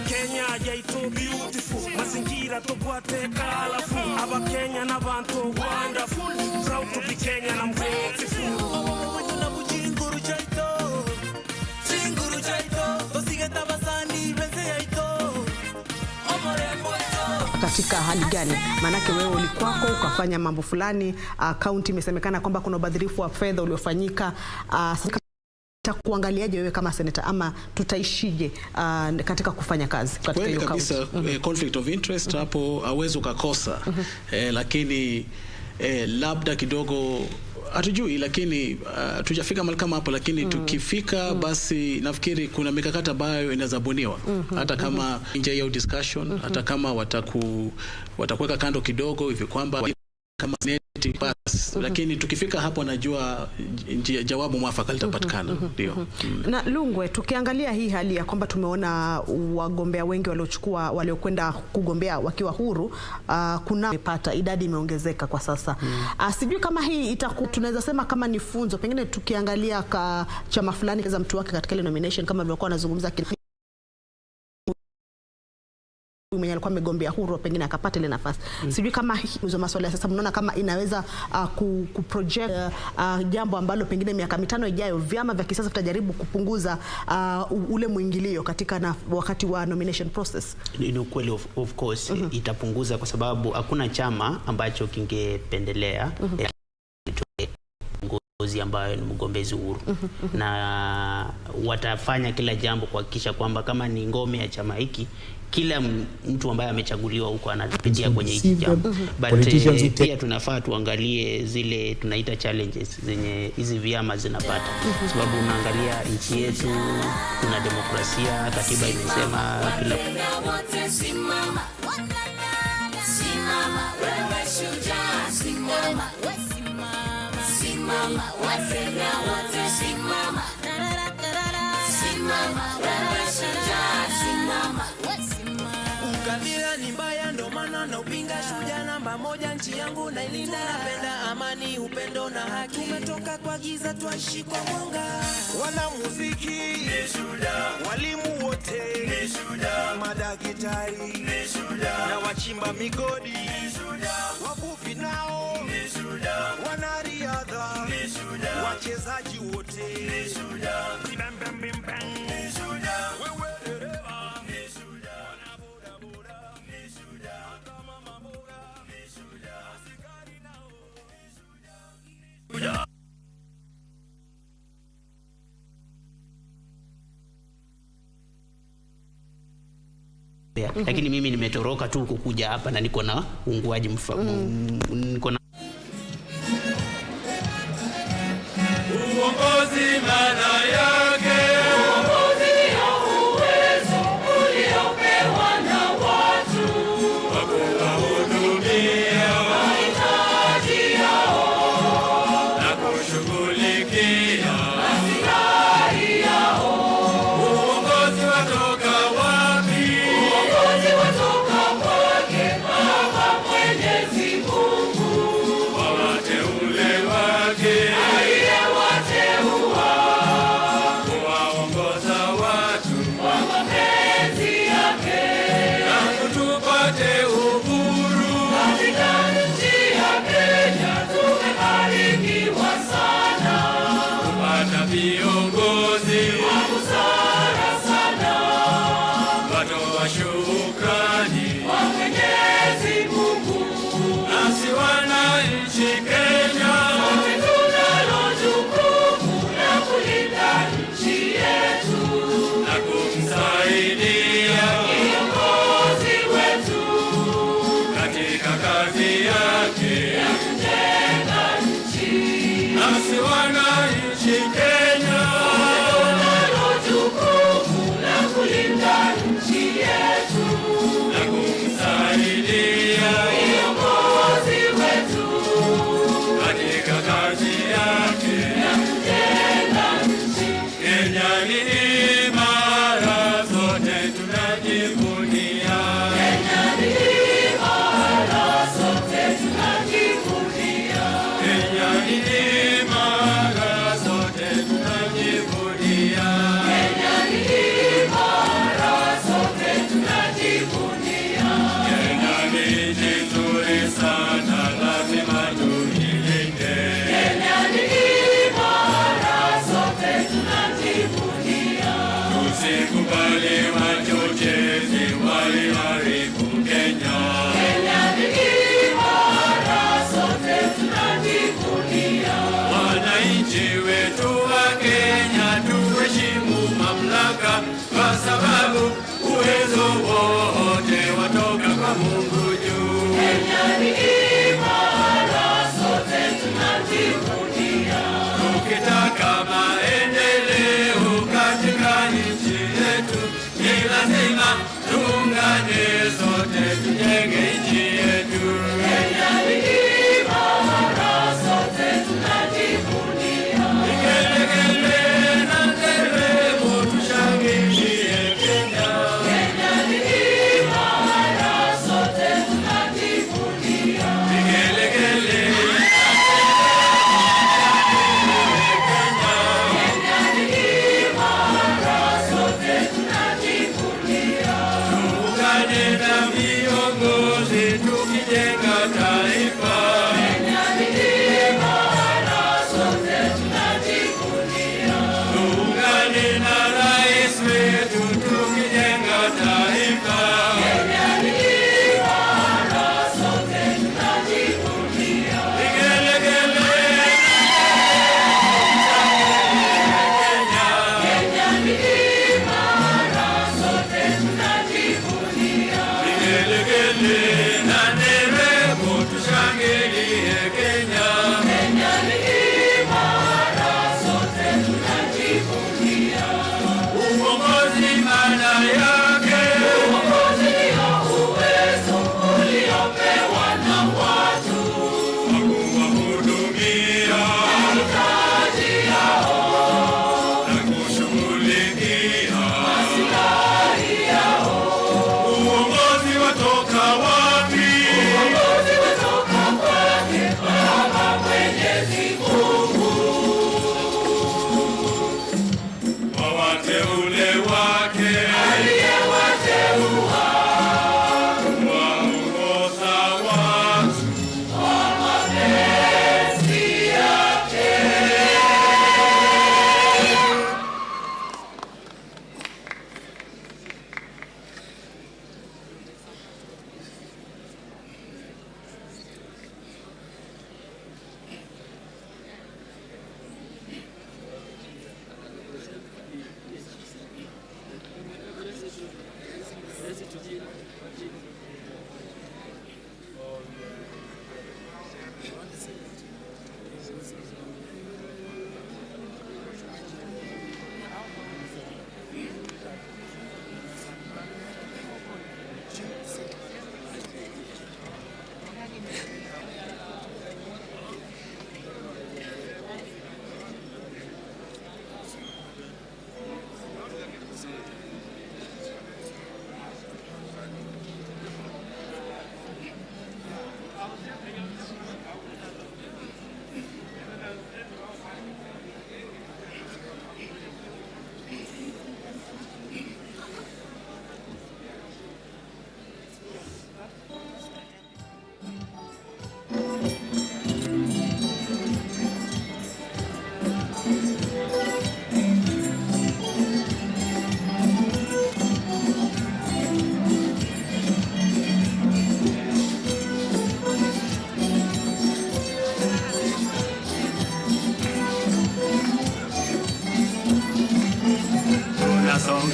Kenya yaito beautiful, mazingira tobwate colorful. Aba Kenya na bantu wonderful, proud to be Kenyan and grateful. Wanyuna bujinguru jaito, jinguru jaito, tosigeta basani bese yaito. Omorembo ito. Katika hali gani? Manake wewe ulikwako ukafanya mambo fulani, kaunti imesemekana kwamba kuna ubadhirifu wa fedha uliofanyika. Kuangaliaje wewe kama seneta, ama tutaishije katika kufanya kazi katika hiyo kabisa? Conflict of interest hapo hauwezi ukakosa, lakini labda kidogo hatujui, lakini tujafika mahali kama hapo, lakini tukifika basi nafikiri kuna mikakati ambayo inazabuniwa hata kama nje ya discussion, hata kama watakuweka kando kidogo hivi kwamba kama pass, lakini tukifika hapo najua jawabu mwafaka litapatikana. Ndio. Na Lungwe, tukiangalia hii hali ya kwamba tumeona wagombea wengi waliokwenda kugombea wakiwa huru, kuna mepata idadi imeongezeka kwa sasa. Sijui kama hii tunaweza sema kama ni funzo, pengine tukiangalia chama fulani za mtu wake katika ile nomination kama vilikuwa wanazungumza mwenye alikuwa amegombea huru pengine akapata ile nafasi. Sijui kama hizo masuala ya sasa mnaona kama inaweza kuproject jambo ambalo pengine miaka 5 ijayo vyama vya kisasa vitajaribu kupunguza ule mwingilio katika wakati wa nomination process. Ni ukweli, of course itapunguza, kwa sababu hakuna chama ambacho kingependelea mgombezi ambaye ni mgombezi huru. Na watafanya kila jambo kuhakikisha kwamba kama ni ngome ya chama hiki, kila mtu ambaye amechaguliwa huko anapitia kwenye hiki jambo. But pia tunafaa tuangalie zile tunaita challenges zenye hizi vyama zinapata, sababu unaangalia nchi yetu kuna demokrasia, katiba imesema kila simama wewe shujaa, simama simama Wakenya wote simama wewe shujaa, simama. Ukabila ni mbaya, ndo maana na upinga, shujaa namba 1 nchi yangu na ilinda. Napenda amani, upendo na haki, tumetoka kwa giza twaishi kwa mwanga. Wanamuziki ni shujaa, walimu wote ni shujaa, madaktari ni shujaa, na wachimba migodi ni shujaa, wavuvi nao ni shujaa, wanariadha ni shujaa, wachezaji wote ni shujaa, ni shujaa, wewe dereva ni shujaa, na boda boda ni shujaa, kama maboga ni shujaa, askari nao ni shujaa. Lakini mimi nimetoroka tu kukuja hapa na niko na uunguaji niko na uongozi maana yake uongozi ndio uwezo uliopewa na watu wa kuwahudumia mahitaji yao na kushughulikia maslahi yao. Uongozi watoka wapi? Uongozi watoka kwake Baba Mwenyezi Mungu.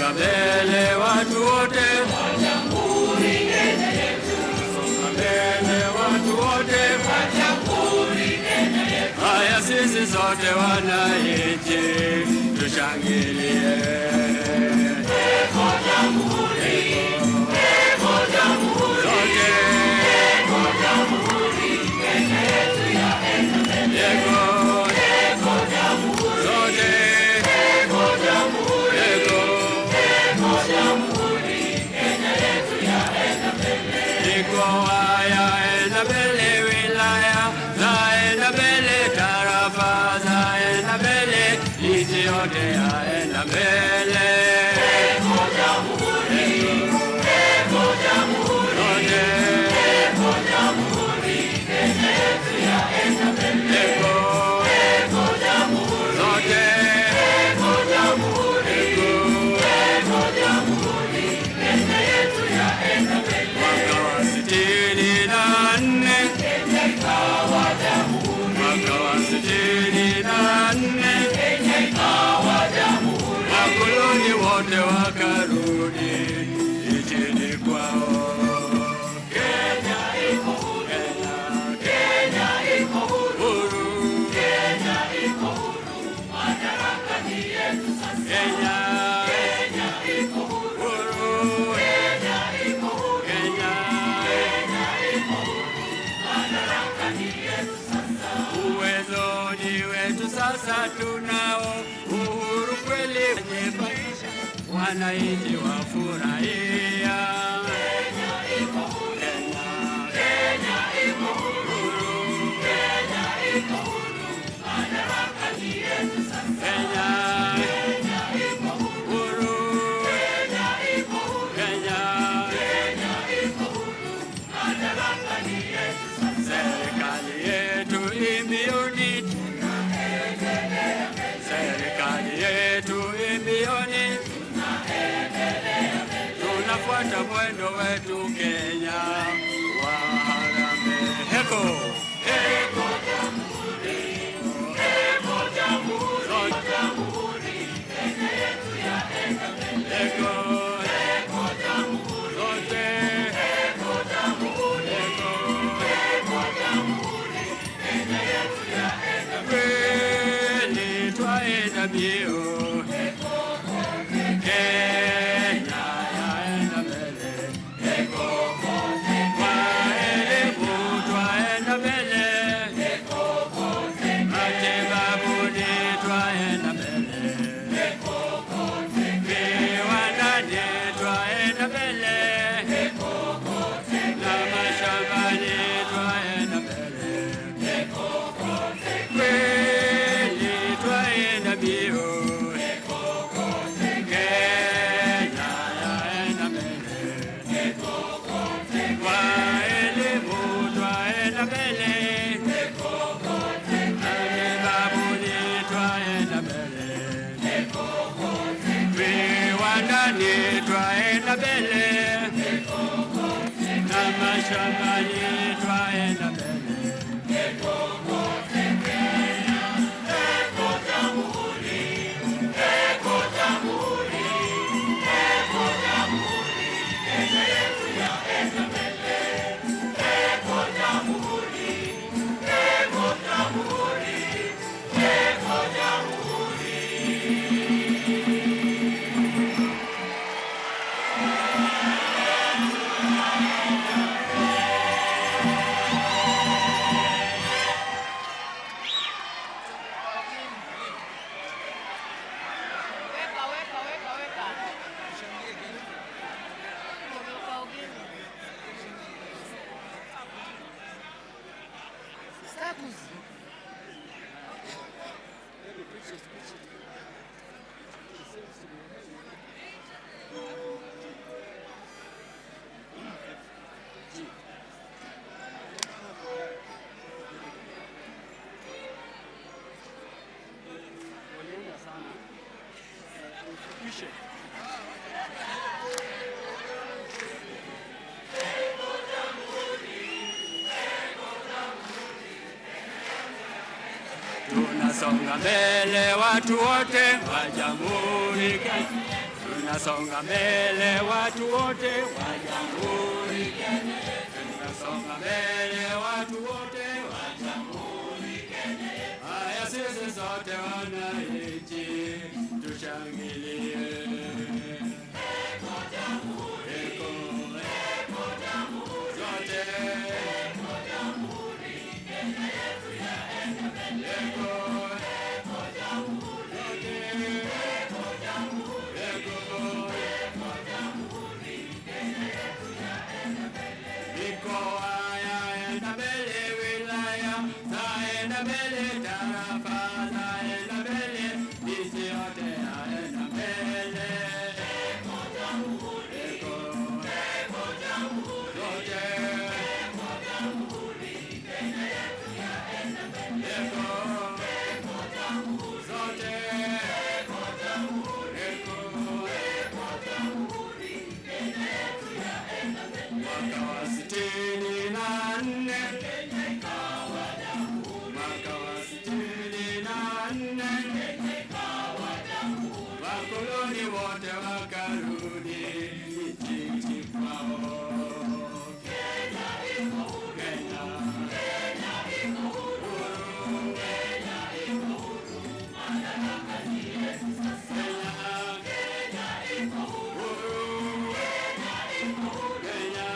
Tunasonga mbele watu wote wa Jamhuri Kenya yetu. Tunasonga mbele watu wote wa Jamhuri Kenya yetu. Haya sisi sote wananchi tushangilie. Eko Jamhuri, eko Jamhuri, eko Jamhuri Kenya yetu yaenda mbele. Eko Jamhuri, sote eko Jamhuri, eko Jamhuri Kenya yetu yaenda mbele. Mikoa yaenda mbele, wilaya zaenda mbele, tarafa zaenda mbele, nchi yote yaenda mbele. Eko Jamhuri, eko Jamhuri, eko Jamhuri Kenya yetu yaenda mbele. Eko Jamhuri, sote eko Jamhuri, eko Jamhuri Kenya yetu yaenda mbele. Mwaka wa 64 Kenya ikawa jamhuri. Mwaka wa 64 Kenya ikawa jamhuri. Wakoloni wote wakarudi nchini kwao. Kenya iko huru, Kenya iko huru, Kenya iko huru, madaraka ni yetu sasa. Kenya iko huru, Kenya iko huru, Kenya iko huru, madaraka ni yetu sasa. Uwezo ni wetu sasa, tunao uhuru kweli, wananchi wafurahia. Kenya iko huru, Kenya iko huru, Kenya iko huru, madaraka ni yetu sasa. Kenya iko huru, Kenya iko huru, Kenya iko huru, madaraka ni yetu sasa. Serikali yetu imbioni, tunaendelea mbele. Serikali yetu imbioni, tunaendelea mbele. Tunafuata mwendo wetu Kenya wa harambee. Eko Jamhuri, eko Jamhuri, Jamhuri Kenya yetu yaenda mbele. Eko Jamhuri, sote eko Jamhuri, eko Jamhuri Kenya yetu yaenda mbele. Twaenda mbio, Kenya yaenda mbele. Eko kwa elimu twaenda mbele. Matibabuni twaenda mbele. Viwandani twaenda mbele. Na mashambani twaenda mbele. Kweli twaenda mbio, Kenya yaenda mbele. Kwa elimu twaenda mbele. Matibabuni twaenda mbele. Viwandani twaenda mbele. Na mashambani twaenda mbele. Eko Jamhuri, eko Jamhuri, eko Jamhuri Kenya yetu yaenda mbele. Eko Jamhuri, eko Jamhuri, eko Jamhuri. Tunasonga mbele watu wote wa Jamhuri Kenya. tunasonga mbele watu wote wa jamhuri Kenya yetu, tunasonga mbele watu wote wa jamhuri Kenya yetu. Haya sisi sote wananchi tushangilie. Eko jamhuri, eko jamhuri, zote eko jamhuri Kenya yetu yaenda mbele. Eko jamhuri, eko jamhuri, eko jamhuri Kenya yetu yaenda mbele. Mikoa yaenda mbele, wilaya zaenda mbele, tarafa zaenda mbele, nchi yote yaenda mbele. Eko jamhuri, eko jamhuri, zote eko jamhuri Kenya yetu yaenda mbele. Eko jamhuri, zote eko jamhuri, eko jamhuri Kenya yetu yaenda mbele. Mwaka wa 64 Kenya ikawa jamhuri. Mwaka wa 64 Kenya ikawa jamhuri. Wakoloni wote wakarudi nchini kwao. Kenya iko huru. Kenya iko huru. Kenya iko huru. Madaraka ni yetu sasa. Kenya iko huru. Kenya iko huru. Kenya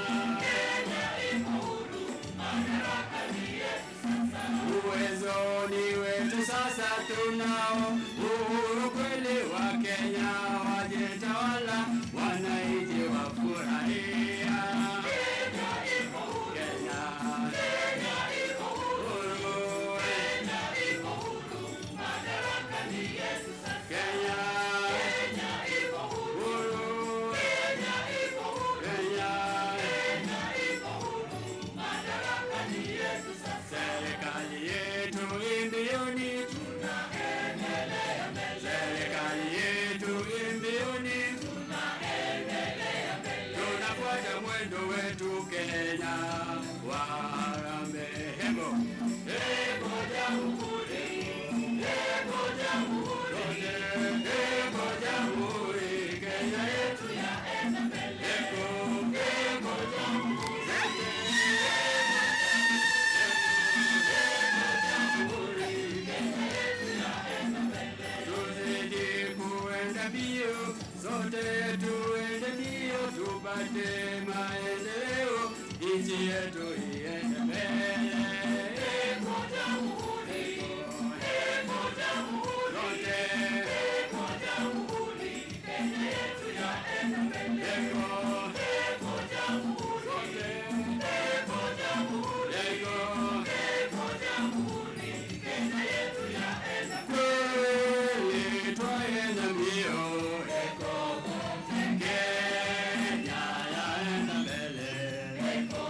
iko huru. Madaraka ni yetu sasa. Uwezo ni wetu sasa, tunao uhuru kweli wa Kenya, wajitawala wananchi wafurahia. Kenya iko huru. Kenya iko huru. Kenya iko huru. Madaraka ni yetu sasa. Kenya iko huru. Kenya iko huru. Kenya iko huru. Madaraka ni yetu sasa. Serikali yetu imbioni, tunaendelea mbele. Serikali yetu imbioni, tunaendelea mbele. Tunafuata mwendo wetu Kenya wa harambee. Hembo. Eko jamhuri, eko jamhuri, eko jamhuri Kenya yetu yaenda mbele. Eko jamhuri, tuzidi kuenda mbio, sote tuende mbio, tupate maendeleo, nchi yetu iende mbele. Eko jamhuri, eko jamhuri, zote eko jamhuri Kenya yetu yaenda mbele. Eko jamhuri, zote eko jamhuri, eko jamhuri Kenya yetu yaenda mbele. Twaenda mbio, eko Kenya yaenda mbele. Eko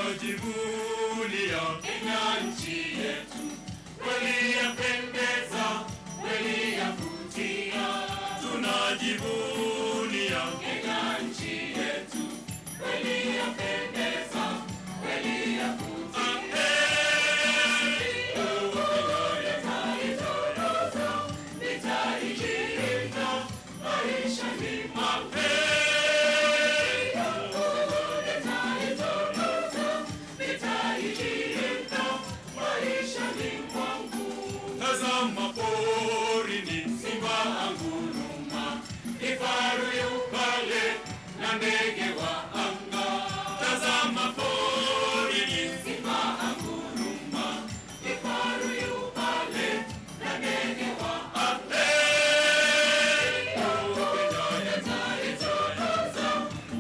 tunajivunia Kenya nchi yetu, kweli yapendeza, kweli yavutia. Tunajivunia Kenya nchi yetu, kweli yapendeza, kweli yavutia. Tazama porini simba anguruma, kifaru yu pale na ndege wa anga. Tazama porini simba anguruma, kifaru yu pale na ndege wa anga.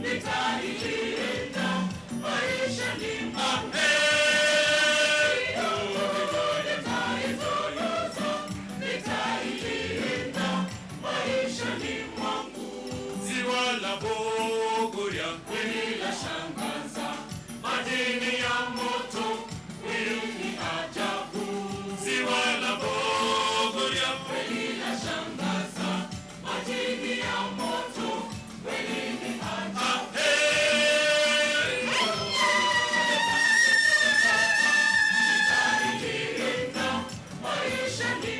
Nitailinda maisha ni ziwa la Bogoria kweli la shangaza, madini ya moto kweli ni ajabu. Ziwa la Bogoria kweli la shangaza, madini ya moto kweli ni ajabu. Nitailinda maisha ni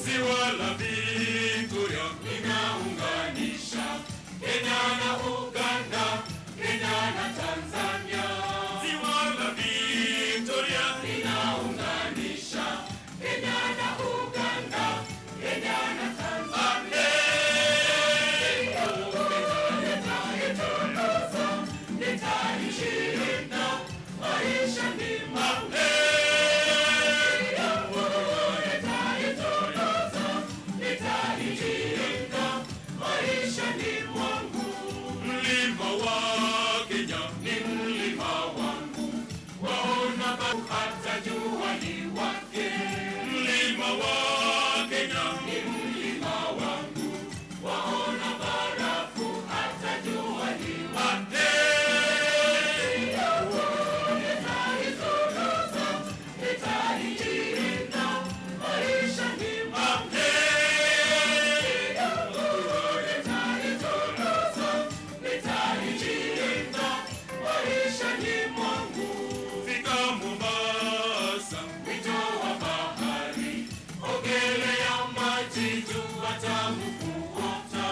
ziwa la Victoria linaunganisha Kenya na Uganda, Kenya na Tanzania. Ziwa la Victoria linaunganisha Kenya na Uganda, Kenya na Tanzania. Nitailinda maisha ni mlima wa Kenya ni mlima wangu, waona hata jua liwake. Mlima wa Kenya ni mlima wangu, waona barafu hata jua liwake. Nitailinda maisha ni fika Mombasa, wito wa bahari, ogelea maji, jua tamu kuota.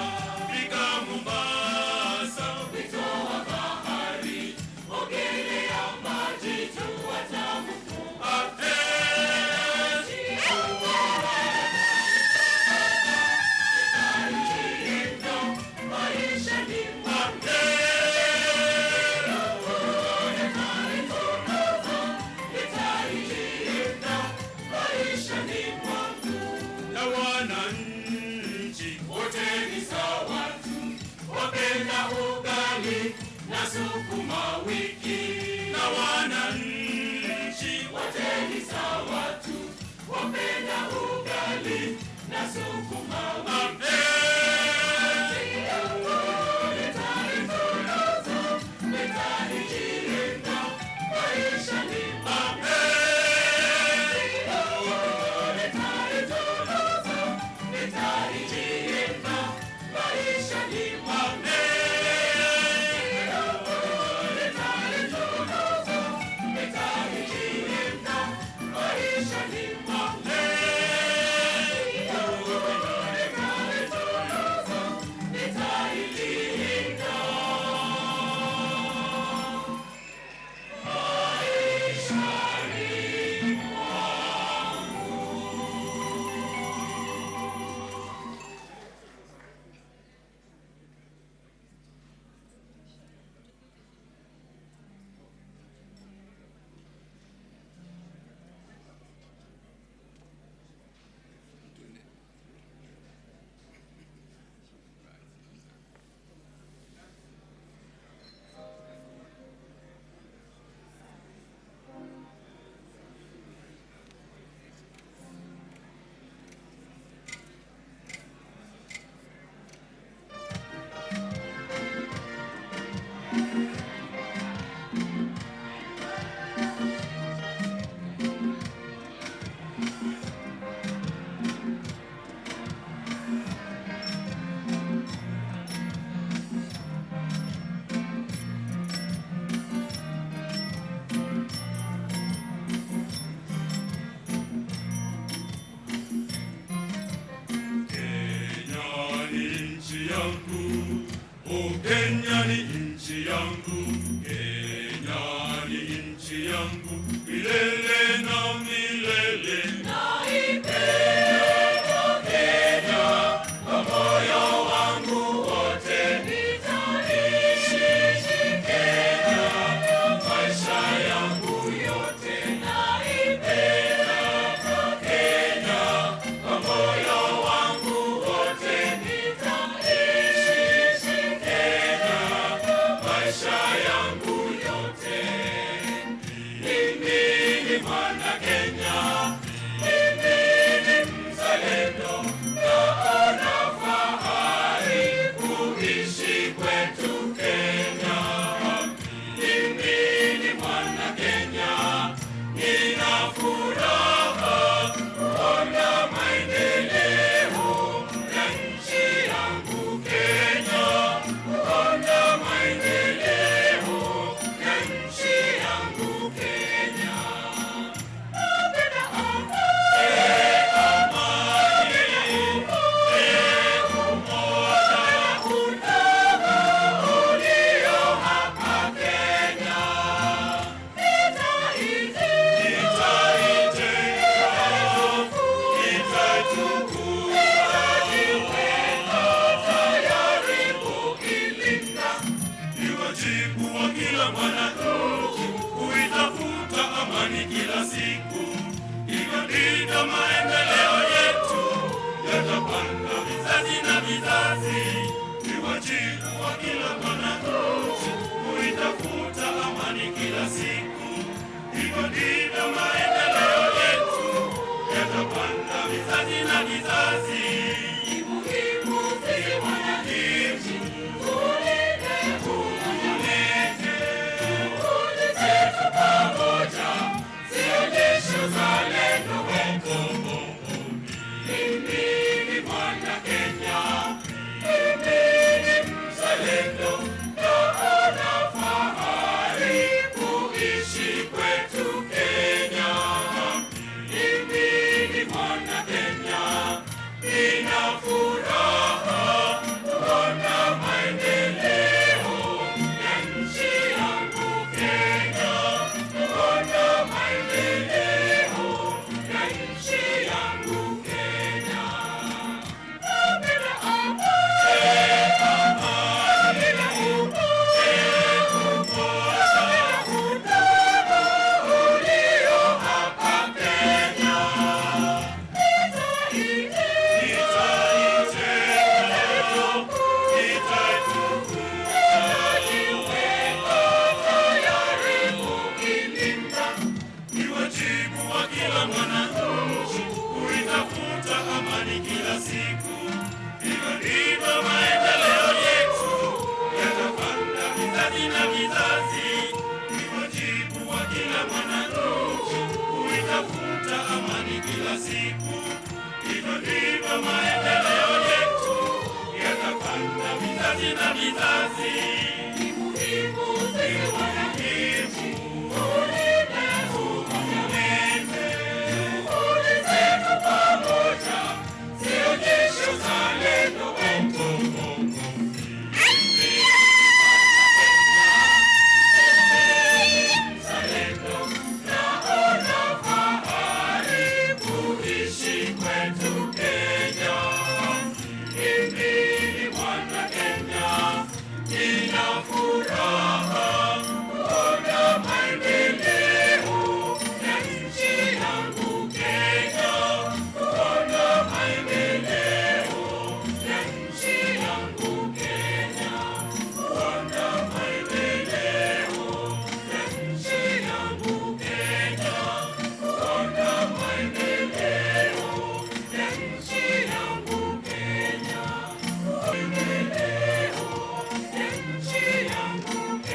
Fika Mombasa, wito wa bahari, ogelea maji, jua tamu kuota. Nitailinda maisha ni na wananchi wote ni sawa tu, wapenda ugali na sukuma wiki. Na wananchi wote ni sawa tu, wapenda ugali na sukuma wiki. Nitailinda maisha ni nitailinda maisha ni yangu, oh Kenya ni nchi yangu, Kenya ni nchi yangu, milele na milele. Naipenda Kenya kwa moyo wangu wote, nitaishi Kenya maisha yangu yote. Naipenda Kenya kwa moyo wangu wote, nitaishi Kenya maisha yangu yote. Mimi ni mwana Kenya, mimi ni mzalendo, naona fahari kuishi kwetu Kenya. Mimi ni mwana Kenya, nina furaha kuona maendeleo ya nchi yangu Kenya, kuona maendeleo ya nchi yangu Kenya. Napenda amani, umoja, udugu ulio hapa Kenya. Wajibu wa kila mwananchi kuitafuta amani kila siku, hivyo ndivyo maendeleo yetu yatapanda vizazi na vizazi. Ni wajibu wa kila mwananchi kuitafuta amani kila siku, hivyo ndivyo maendeleo yetu yatapanda vizazi na vizazi. Ni muhimu sisi wananchi tulinde pamoja, sionyeshe uzalendo wetu. Mimi ni mwana Kenya, mimi ni mzalendo, naona fahari kuishi kwetu Kenya. Mimi ni mwana Kenya, nina furaha kuona maendeleo ya nchi yangu Kenya, kuona maendeleo ya nchi yangu Kenya. Napenda amani, umoja, udugu ulio hapa Kenya. Ni wajibu wa kila mwananchi kuitafuta amani kila siku, hivyo ndivyo maendeleo yetu yatapanda vizazi na vizazi. Ni wajibu wa kila mwananchi kuitafuta amani kila siku, hivyo ndivyo maendeleo yetu yatapanda vizazi na vizazi. Ni muhimu sisi wananchi tulinde pamoja, sionyeshe uzalendo wetu. Mzalendo, naona fahari kuishi kwetu Kenya. Mimi ni mwana Kenya, nina furaha kuona maendeleo ya nchi yangu Kenya, kuona maendeleo ya nchi yangu Kenya, kuona maendeleo ya nchi yangu Kenya, kuona maendeleo ya nchi yangu Kenya, maendeleo ya nchi yangu Kenya.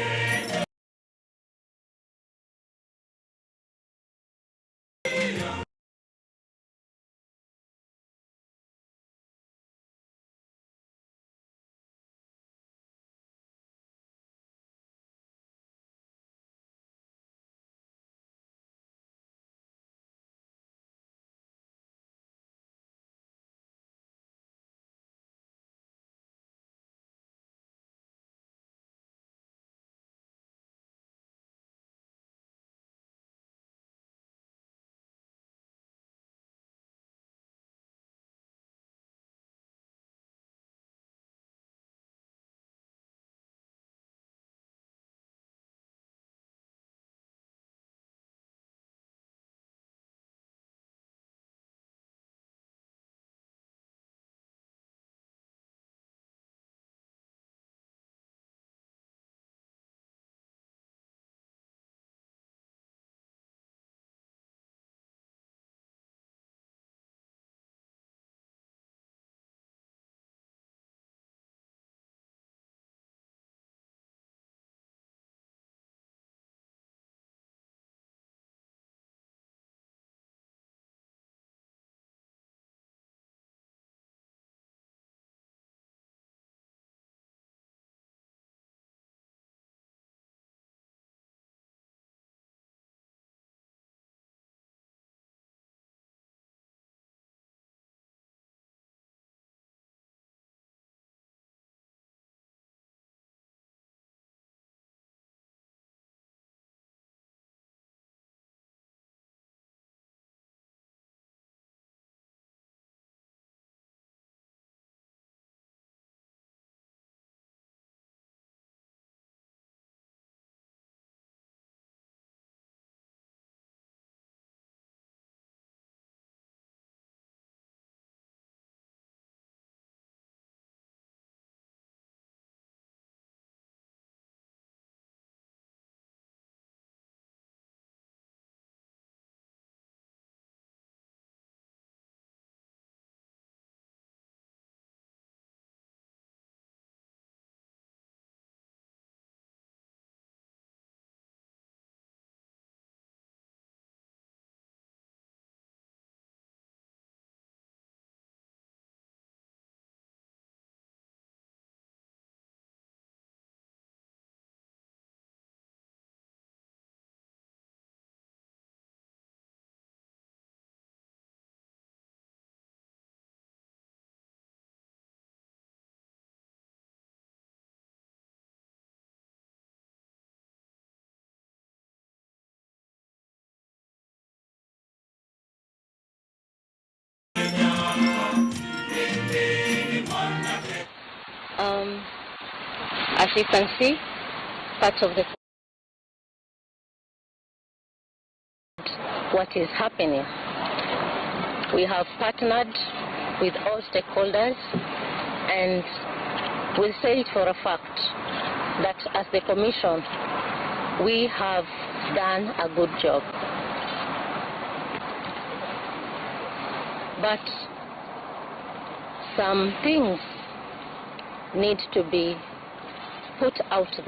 As you can see, parts of the what is happening. We have partnered with all stakeholders, and we'll say it for a fact that as the Commission, we have done a good job. But some things need to be put out there.